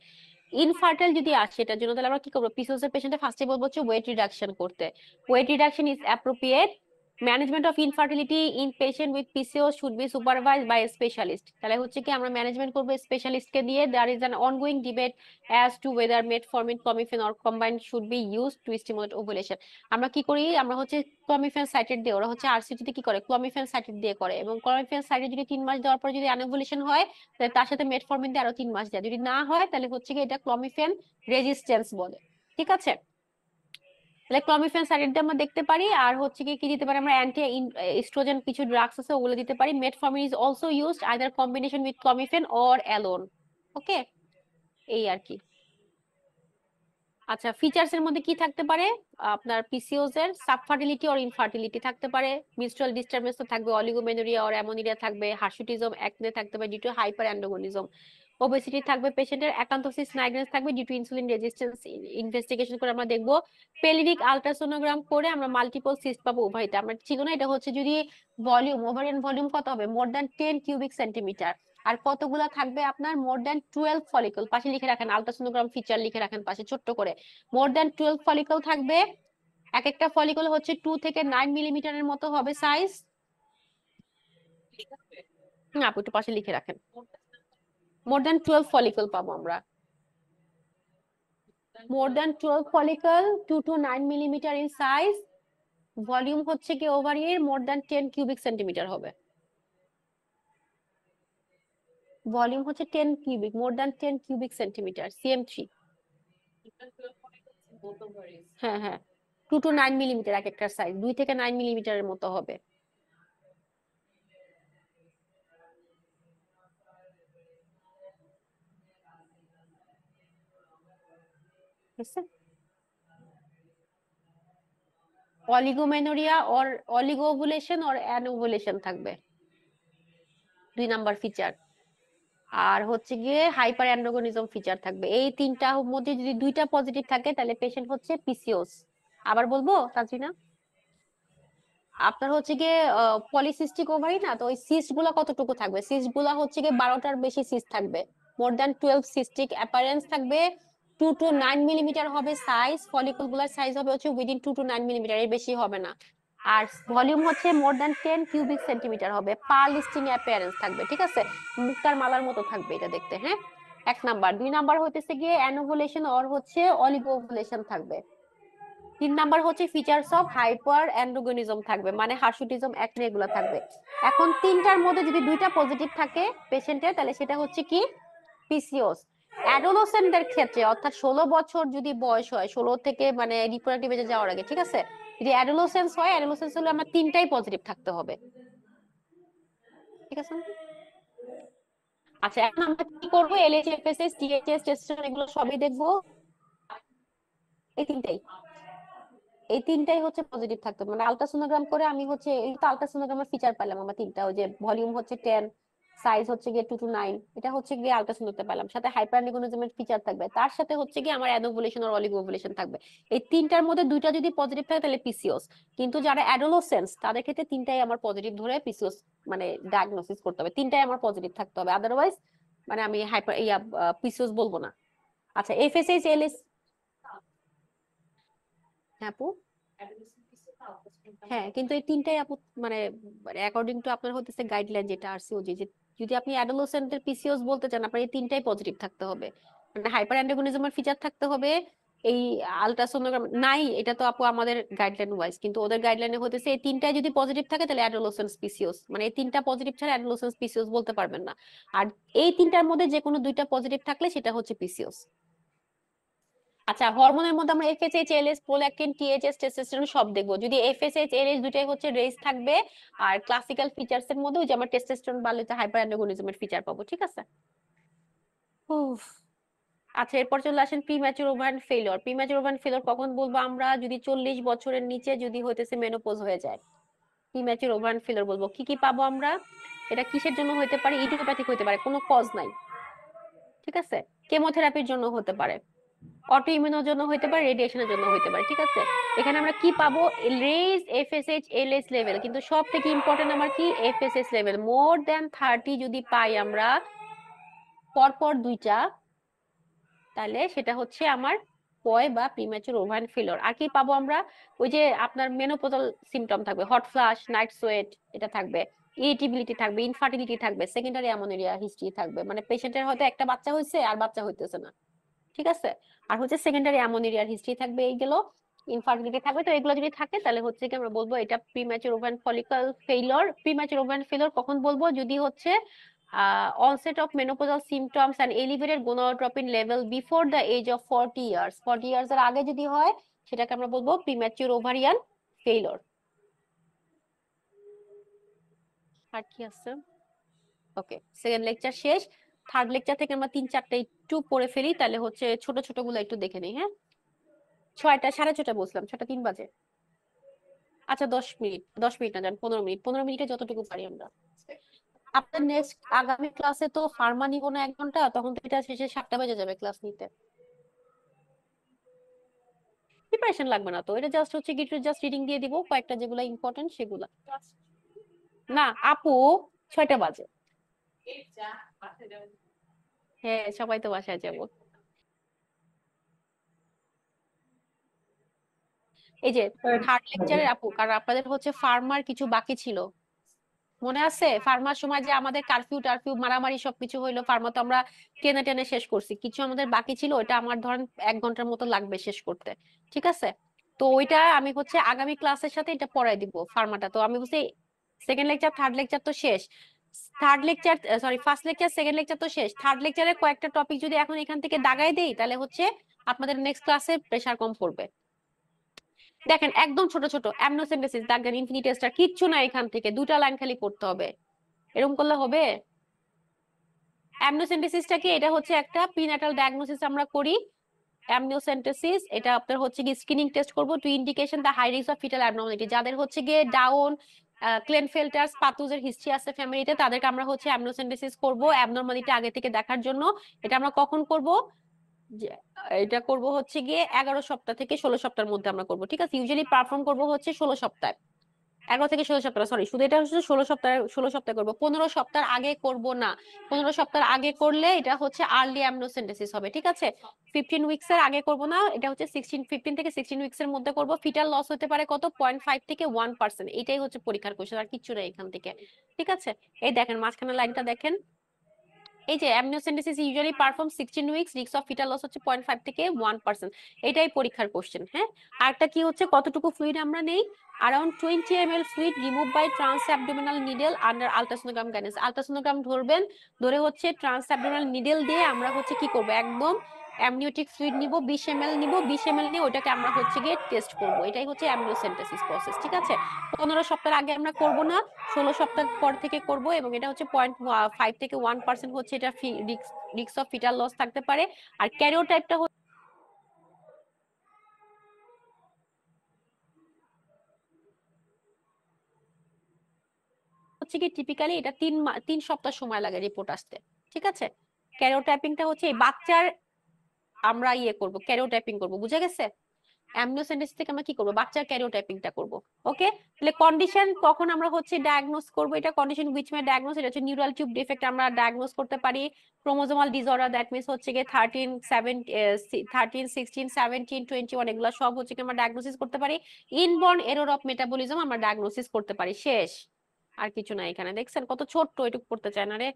S1: ইনফার্টাইল যদি আসে এটার জন্য, তাহলে আমরা কি করবো, পিসিওএস এর পেশেন্টে ফার্স্টে বলবো হচ্ছে ওয়েট রিডাকশন করতে। Weight reduction is appropriate management of infertility in patient with PCOS should be supervised by specialist. তাহলে হচ্ছে কি আমরা ম্যানেজমেন্ট করব স্পেশালিস্টকে দিয়ে। There is an ongoing debate as to whether metformin, clomiphene or combined should be used to stimulate ovulation. আমরা কি করি, আমরা হচ্ছে ক্লোমিফেন সাইটেট দিয়ে, ওরা হচ্ছে আরসিটিতে কি করে ক্লোমিফেন সাইটেট দিয়ে করে, এবং ক্লোমিফেন সাইটেট যদি 3 মাস দেওয়ার পর যদি অ্যানোভুলেশন হয় তাহলে তার সাথে মেটফর্মিন দিয়ে আরো 3 মাস দেয়, যদি না হয় তাহলে হচ্ছে কি এটা ক্লোমিফেন রেজিস্ট্যান্স বলে। ঠিক আছে, তাহলে ক্লোমিফেন সাইটেট দিয়ে আমরা দেখতে পারি। আর হচ্ছে কি কি দিতে পারি আমরা, অ্যান্টি এস্ট্রোজেন কিছু ড্রাগস আছে ওগুলো দিতে পারি। Metformin is also used either combination with clomiphene or alone. Okay, এই আর কি। আচ্ছা, ফিচার্স এর মধ্যে কি থাকতে পারে, আপনার পিসিওএস এর সাবফার্টিলিটি অর ইনফার্টিলিটি থাকতে পারে, মিনস্ট্রুয়াল ডিস্টারবেন্স থাকবে, অলিগোমেনোরিয়া অর অ্যামোনিরিয়া থাকবে, হার্সুটিজম অ্যাকনে থাকতে পারে due to hyperandrogenism, obesity থাকবে, পেশেন্টের অ্যাকান্থোসিস নাইগ্রেন্স থাকবে due to insulin resistance. Investigation করে আমরা দেখবো, পেলিভিক আলট্রাসোনোগ্রাম করে আমরা মাল্টিপল সিস্ট পাবো ওভারিতে। আমরা ছিল না, এটা হচ্ছে যদি ভলিউম, ওভারিয়ান ভলিউম কত হবে, মোর দ্যান 10 কিউবিক সেন্টিমিটার। আর কতগুলা থাকবে আপনার, মোর দ্যান 12 ফলিকল, পাশে লিখে রাখেন, আলট্রাসোনোগ্রাম ফিচার লিখে রাখেন পাশে ছোট্ট করে। মোর দ্যান 12 ফলিকল থাকবে, এক একটা ফলিকল হচ্ছে 2 থেকে 9 মিলিমিটারের মতো হবে সাইজ। আপু একটু পাশে লিখে রাখেন, মোর দ্যান 12 ফলিকল পাবো আমরা। More than 12 follicle, 2 to 9 millimetre in size. Volume হচ্ছে কি ওভারির মোর দ্যান 10 কিউবিক সেন্টিমিটার হবে। ভলিউম হচ্ছে 10 cubic, more than 10 cubic centimetre, CM3। হ্যাঁ হ্যাঁ, 2 to 9 মিলিমিটার এক একটা সাইজ, 2 থেকে 9 মিলিমিটারের মতো হবে। অলিগোমেনোরিয়া অর অলিগোভুলেশন অর অ্যানোভুলেশন থাকবে 2 নাম্বার ফিচার। আর হচ্ছে গিয়ে হাইপার অ্যান্ড্রোগনিজম ফিচার থাকবে। এই তিনটার মধ্যে যদি 2টা পজিটিভ থাকে তাহলে পেশেন্ট হচ্ছে পিসিওএস। আবার বলবো তাজরিনা, আপনার হচ্ছে গিয়ে পলিসিস্টিক ওভারি না, তো ওই সিস্ট গুলা কতটুকু থাকবে, সিস্ট গুলা হচ্ছে গিয়ে 12টার বেশি সিস্ট থাকবে, মোর দ্যান 12 সিস্টিক অ্যাপারেন্স থাকবে, 2 to 9 মিলিমিটার হবে সাইজ, ফলিকল গুলার সাইজ হবে হচ্ছে উইদিন 2 to 9 মিলিমিটার, এর বেশি হবে না। আর ভলিউম হচ্ছে মোর দ্যান 10 কিউবিক সেন্টিমিটার হবে, পার লিস্টিং অ্যাপিয়ারেন্স থাকবে। ঠিক আছে, মুক্তার মালার মতো থাকবে এটা দেখতে। হ্যাঁ, 1 নাম্বার। 2 নাম্বার হইতেছে গিয়ে অ্যানোভুলেশন অর হচ্ছে অলিগোভুলেশন থাকবে। 3 নাম্বার হচ্ছে ফিচার্স অফ হাইপার অ্যান্ড্রোগনিজম থাকবে, মানে হার্সুটিজম অ্যাকনে এগুলো থাকবে। এখন তিনটার মধ্যে যদি 2টা পজিটিভ থাকে পেশেন্টের তাহলে সেটা হচ্ছে কি পিসিওএস। অ্যাডোলসেন্টদের ক্ষেত্রে অর্থাৎ 16 বছর যদি বয়স হয়, 16 থেকে মানে রিপ্রোডাক্টিভ এজে যাওয়ার আগে, ঠিক আছে, যদি অ্যাডোলসেন্স হয়, অ্যাডোলসেন্স হলে আমরা তিনটাই পজিটিভ থাকতে হবে। ঠিক আছে, আচ্ছা এখন আমরা কি করবো, এলএইচ, এফএসএস, টিএইচএস, টেস্টোস্টেরন এগুলো সবই দেখবো। এই তিনটাই, এই তিনটাই হচ্ছে পজিটিভ থাকতে হবে। মানে আলট্রাসোনোগ্রাম করে আমি হচ্ছে, এই তো আলট্রাসোনোগ্রামের ফিচার পেলাম আমরা তিনটা, ওই যে ভলিউম হচ্ছে 10, সাইজ হচ্ছে গিয়ে 2 to 9, এটা হচ্ছে গিয়ে আলট্রাসোনোতে পেলাম, সাথে হাইপারনিগোনিজমের ফিচার থাকবে, তার সাথে হচ্ছে গিয়ে আমার অ্যানোভুলেশন আর অলিগোভুলেশন থাকবে। এই তিনটার মধ্যে 2টা যদি পজিটিভ থাকে তাহলে পিসিওএস। কিন্তু যারা অ্যাডোলসেন্স তাদের ক্ষেত্রে তিনটাই আমার পজিটিভ ধরে পিসিওএস মানে ডায়াগনোসিস করতে হবে, তিনটাই আমার পজিটিভ থাকতে হবে, আদারওয়াইজ মানে আমি হাইপার পিসিওএস বলবো না। আচ্ছা, এফএসএইচ, এলএস। হ্যাঁ আপু, হ্যাঁ কিন্তু এই তিনটাই আপু মানে অ্যাকর্ডিং টু আপনার হতেছে গাইডলাইন যেটা আরসিওজি, যে যদি আপনি অ্যাডোলেসেন্টের পিসিওএস বলতে চান আপনার এই তিনটাই পজিটিভ থাকতে হবে, মানে হাইপার অ্যান্ড্রোগনিজমের ফিচার থাকতে হবে। এই আলট্রাসোনোগ্রাম নাই, এটা তো আপু আমাদের গাইডলাইন ওয়াইজ, কিন্তু ওদের গাইডলাইনে হতেছে এই তিনটাই যদি পজিটিভ থাকে তাহলে অ্যাডোলেসেন্স পিসিওএস, মানে এই তিনটা পজিটিভ ছাড়া অ্যাডোলেসেন্স পিসিওএস বলতে পারবেন না। আর এই তিনটার মধ্যে যে কোনো 2টা পজিটিভ থাকলে সেটা হচ্ছে পিসিওএস। আচ্ছা, হরমোনের মধ্যে আমরা FSH, LS, prolactin, THS, testosterone সব দেখবো। যদি এফএসএইচ, এলএস দুটাই হচ্ছে রেজ থাকবে, আর ক্লাসিক্যাল ফিচারস এর মধ্যে ওই যে আমরা টেস্টোস্টেরন বাড়লে হাইপার অ্যান্ড্রোগনিজমের ফিচার পাবো। ঠিক আছে, উফ। আচ্ছা, এরপর চলে আসেন premature ovarian failure. Premature ovarian failure কখন বলবো আমরা, যদি 40 বছরের নিচে যদি হইতেছে মেনোপজ হয়ে যায়, প্রিম্যাচুর ওভারিয়ান ফেলিওর বলবো। কি কি পাবো আমরা, এটা কিসের জন্য হতে পারে, ইডিওপ্যাথিক হতে পারে, কোনো কজ নাই। ঠিক আছে, কেমোথেরাপির জন্য হতে পারে, অটো ইমিউনের জন্য হইতে পারে, রেডিয়েশনের জন্য হইতে পারে। ঠিক আছে, এখানে আমরা কি পাবো, রেজ এফএসএইচ, এলএস লেভেল, কিন্তু সব থেকে ইম্পর্টেন্ট আমার কি এফএসএস লেভেল মোর দ্যান 30 যদি পাই আমরা পরপর 2টা, তাহলে সেটা হচ্ছে আমার পয় বা প্রিম্যাচুর ওভারিয়ান ফেলিওর। আর কি পাবো আমরা? ওই যে আপনার মেনোপজাল সিমটম থাকবে, হট ফ্লাশ, নাইট সোয়েট, এটা থাকবে, ইরিটেবিলিটি থাকবে, ইনফার্টিলিটি থাকবে, সেকেন্ডারি অ্যামোনেরিয়া হিস্ট্রি থাকবে, মানে পেশেন্টের হয়তো একটা বাচ্চা হয়েছে আর বাচ্চা হইতেছে না, ঠিক আছে। আর হচ্ছে সেকেন্ডারি অ্যামোনেরিয়ার হিস্ট্রি থাকবে, এইগুলো ইনফার্টিলিটি থাকবে। তো এগুলো যদি থাকে তাহলে হচ্ছে কি আমরা বলবো এটা premature ovarian follicle failure. Premature ovarian failure কখন বলবো? যদি হচ্ছে onset of menopausal symptoms and elevated gonadotropin level before the age of 40 years, 40 years এর আগে যদি হয় সেটাকে আমরা বলবো প্রিম্যাচুর ওভারিয়ান ফেইলিওর। আর কি আছে? ওকে, সেকেন্ড লেকচার শেষ। থার্ড লেকচার থেকে আমরা 3-4টা একটু পড়ে ফেলি, তাহলে হচ্ছে ছোট ছোট গুলো একটু দেখে নিই। হ্যাঁ, 6টা, 6:30 বলছিলাম, 6টা 3 বাজে। আচ্ছা 10 মিনিট, 10 মিনিট না, যান 15 মিনিট, 15 মিনিটে যতটুকু পারি আমরা। আপনার নেক্সট আগামী ক্লাসে তো ফার্মা নিব না 1 ঘন্টা, তখন তো এটা শেষে 7টা বেজে যাবে ক্লাস নিতে। প্রিপারেশন লাগবে না তো, এটা জাস্ট হচ্ছে কি জাস্ট রিডিং দিয়ে দিব কয়েকটা যেগুলো ইম্পর্টেন্ট সেগুলা। না আপু, 6টা বাজে। হ্যাঁ, সবাই তো বাসায় যাবো। এই যে থার্ড লেকচারের আপু, কারণ আপনাদের হচ্ছে ফার্মার কিছু বাকি ছিল, মনে আছে? ফার্মার সময় যে আমাদের কারফিউ টারফিউ মারামারি সবকিছু হইলো, ফার্মা তো আমরা টেনে টেনে শেষ করছি, কিছু আমাদের বাকি ছিল, ওটা আমার ধরেন 1 ঘন্টার মতো লাগবে শেষ করতে, ঠিক আছে। তো ওইটা আমি হচ্ছে আগামী ক্লাসের সাথে এটা পড়াই দিব ফার্মাটা। তো আমি বুঝছি সেকেন্ড লেকচার থার্ড লেকচার তো শেষ, third lecture sorry first lecture second lecture তো শেষ, থার্ড লেকচারের কয়েকটা টপিক যদি এখন এখান থেকে দাগাই দেই তাহলে হচ্ছে আপনাদের নেক্সট ক্লাসে প্রেসার কম পড়বে। দেখেন একদম ছোট ছোট অ্যামনোসেন্টেসিস দাগেন, ইনফিনিটি স্টার, কিচ্ছু না, এখান থেকে 2টা লাইন খালি পড়তে হবে, এরকম করলে হবে? অ্যামনিওসেন্টেসিসটা কি? এটা হচ্ছে একটা প্রিন্যাটাল ডায়াগনোসিস আমরা করি। অ্যামনিওসেন্টেসিস এটা আপনার হচ্ছে কি স্ক্রিনিং টেস্ট করব to indication the high risk of fetal abnormality, যাদের হচ্ছে গিয়ে ডাউন, ক্লেনফেল্টারস, পাতুজের হিস্ট্রি আছে ফ্যামিলিতে, তাদেরকে আমরা হচ্ছে অ্যামনিওসেন্টেসিস করব অ্যাবনর্মালিটি আগে থেকে দেখার জন্য। এটা আমরা কখন করব? এটা করব হচ্ছে গিয়ে 11 সপ্তাহ থেকে 16 সপ্তাহের মধ্যে আমরা করব, ঠিক আছে। ইউজুয়ালি পারফর্ম করব হচ্ছে 16 সপ্তাহে, 11 থেকে 16 সপ্তাহ, সরি শুধু এটা হচ্ছে 16 সপ্তাহে করবো, 15 সপ্তাহ আগে করব না। 15 সপ্তাহ আগে করলে এটা হচ্ছে আর্লি অ্যামনোসেন্টেসিস হবে, ঠিক আছে। 15 উইকস এর আগে করব না, এটা হচ্ছে 15 থেকে 16 উইকস এর মধ্যে করব। ফিটাল লস হতে পারে কত? 0.5 থেকে 1%, এটাই হচ্ছে পরীক্ষার কোশ্চেন, আর কিচ্ছু না এখান থেকে, ঠিক আছে। এই দেখেন মাঝখানে লাইনটা দেখেন, এই যে amniocentesis usually perform 16 weeks, risk of fetal loss হচ্ছে 0.5 থেকে 1%, এটাই পরীক্ষার কোশ্চেন। হ্যাঁ, আরেকটা কি হচ্ছে কতটুকু ফ্লুইড আমরা নেই? around 20 ml fluid removed by transabdominal needle under ultrasonogram guidance। Ultrasonogram ধরবেন, ধরে হচ্ছে ট্রান্সঅ্যাবডোমিনাল নিডল দিয়ে আমরা হচ্ছে কি করব, একদম অ্যামনিওটিক ফ্লুইড নিব 20 ml নিব, 20 ml নিয়ে ওটাকে আমরা হচ্ছে গিয়ে টেস্ট করব, এটাই হচ্ছে অ্যামনিওসেন্টেসিস প্রসেস, ঠিক আছে। 15 সপ্তাহ আগে আমরা করব না, 16 সপ্তাহ পর থেকে করব, এবং এটা হচ্ছে 0.5 থেকে 1% হচ্ছে এটা রিস্ক অফ ফিটাল লস থাকতে পারে। আর ক্যারিওটাইপটা হচ্ছে কি টিপিক্যালি এটা 3 সপ্তাহ সময় লাগে রিপোর্ট আসতে, ঠিক আছে। ক্যারিওটাইপিংটা হচ্ছে এই বাচ্চার আমরা করব, ক্যারিওটাইপিং করব, বুঝা গেছে। অ্যামনিওসেন্টেসিস থেকে আমরা কি করব, বাচ্চার ক্যারিওটাইপিংটা করব। ওকে, তাহলে কন্ডিশন কখন আমরা হচ্ছে ডায়াগনোস করব, এটা কন্ডিশন হুইচ মে ডায়াগনোস, এটা হচ্ছে নিউরাল টিউব ডিফেক্ট আমরা ডায়াগনোস করতে পারি। ক্রোমোজোমাল ডিসঅর্ডার, দ্যাট মিন্স হচ্ছে গিয়ে 13, 16, 17, 21 এগুলো সব হচ্ছে কি আমরা ডায়াগনোসিস করতে পারি। ইনবর্ন এরর অফ মেটাবলিজম আমরা ডায়াগনোসিস করতে পারি, শেষ। আর কিছু না এখানে, দেখছেন কত ছোট্ট, এটুকু করতে চায় না রে।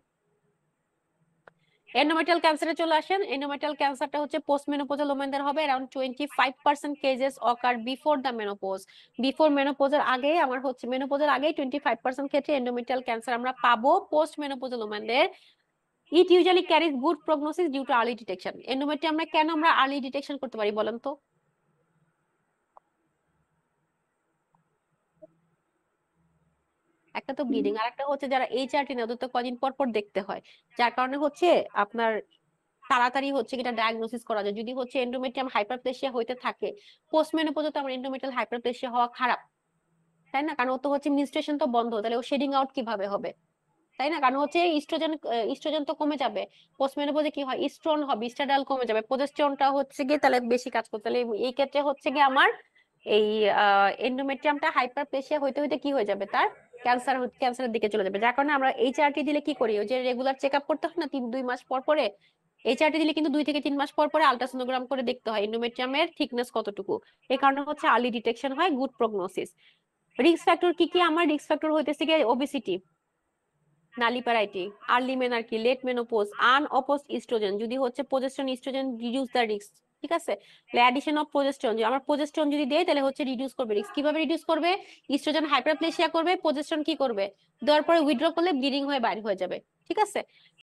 S1: এন্ডোমেট্রিয়াল ক্যান্সারে চলে আসেন। এন্ডোমেট্রিয়াল ক্যান্সারটা হচ্ছে পোস্ট মেনোপোজাল ওমেনদের হবে। Around 25% cases occur before the menopause. Before মেনোপজের আগে আমার হচ্ছে মেনোপজের আগে 25% ক্ষেত্রে এন্ডোমেট্রিয়াল ক্যান্সার আমরা পাবো পোস্ট মেনোপোজাল ওমেনদের। It usually carries good prognosis due to early detection. Endometrium আমরা কেন আর্লি ডিটেকশন করতে পারি বলেন তো? একটা তো ব্লিডিং, আর একটা হচ্ছে যারা এইচআরটি না ওদের তো কদিন পর পর দেখতে হয়, যার কারণে হচ্ছে আপনার তাড়াতাড়ি হচ্ছে এটা ডায়াগনোসিস করা যায়। যদি হচ্ছে এন্ডোমেট্রিয়াম হাইপারপ্লেসিয়া হইতে থাকে পোস্ট মেনোপজে, তো আমার এন্ডোমেট্রিয়াল হাইপারপ্লেসিয়া হওয়া খারাপ, তাই না? কারণ ও তো হচ্ছে মেনস্ট্রুয়েশন তো বন্ধ, তাহলে ও শেডিং আউট কিভাবে হবে, তাই না? কারণ হচ্ছে ইস্ট্রোজেন তো কমে যাবে, পোস্ট মেনোপজে কি হয়, ইস্ট্রন হবে, ইস্ট্রাডাল কমে যাবে, প্রোজেস্টেরনটা হচ্ছে গিয়ে তাহলে বেশি কাজ করতে, তাহলে এই ক্ষেত্রে হচ্ছে গিয়ে আমার এই এন্ডোমেট্রিয়ামটা হাইপারপ্লেসিয়া হইতে হইতে কি হয়ে যাবে, তার ক্যান্সারের দিকে চলে যাবে। যার কারণে আমরা এইচআরটি দিলে কি করি, ওই যে রেগুলার চেকআপ করতে হয় না 2 মাস পর পরে, এই চার্টে দিলে কিন্তু 2 থেকে 3 মাস পর পরে আলট্রাসোনোগ্রাম করে দেখতে হয় এন্ডোমেট্রিয়ামের থিকনেস কতটুকু। এই কারণে হচ্ছে আর্লি ডিটেকশন হয়, গুড প্রগনোসিস। রিস্ক ফ্যাক্টর কি কি? আমার রিস্ক ফ্যাক্টর হইতেছে গিয়ে obesity, nulliparity, early menarche, late menopause, unopposed oestrogen, যদি হচ্ছে progesterone oestrogen reduce the risk, ঠিক আছে। অ্যাডিশন অফ প্রজেস্টেরন, যে আমার প্রজেস্টেরন যদি দেয় তাহলে হচ্ছে রিডিউস করবে রিস্ক। কিভাবে রিডিউস করবে? ইস্ট্রোজেন হাইপারপ্লেসিয়া করবে, প্রজেস্টেরন কি করবে? দেওয়ার পরে উইথড্র করলে ব্লিডিং হয়ে বাইরে হয়ে যাবে, ঠিক আছে।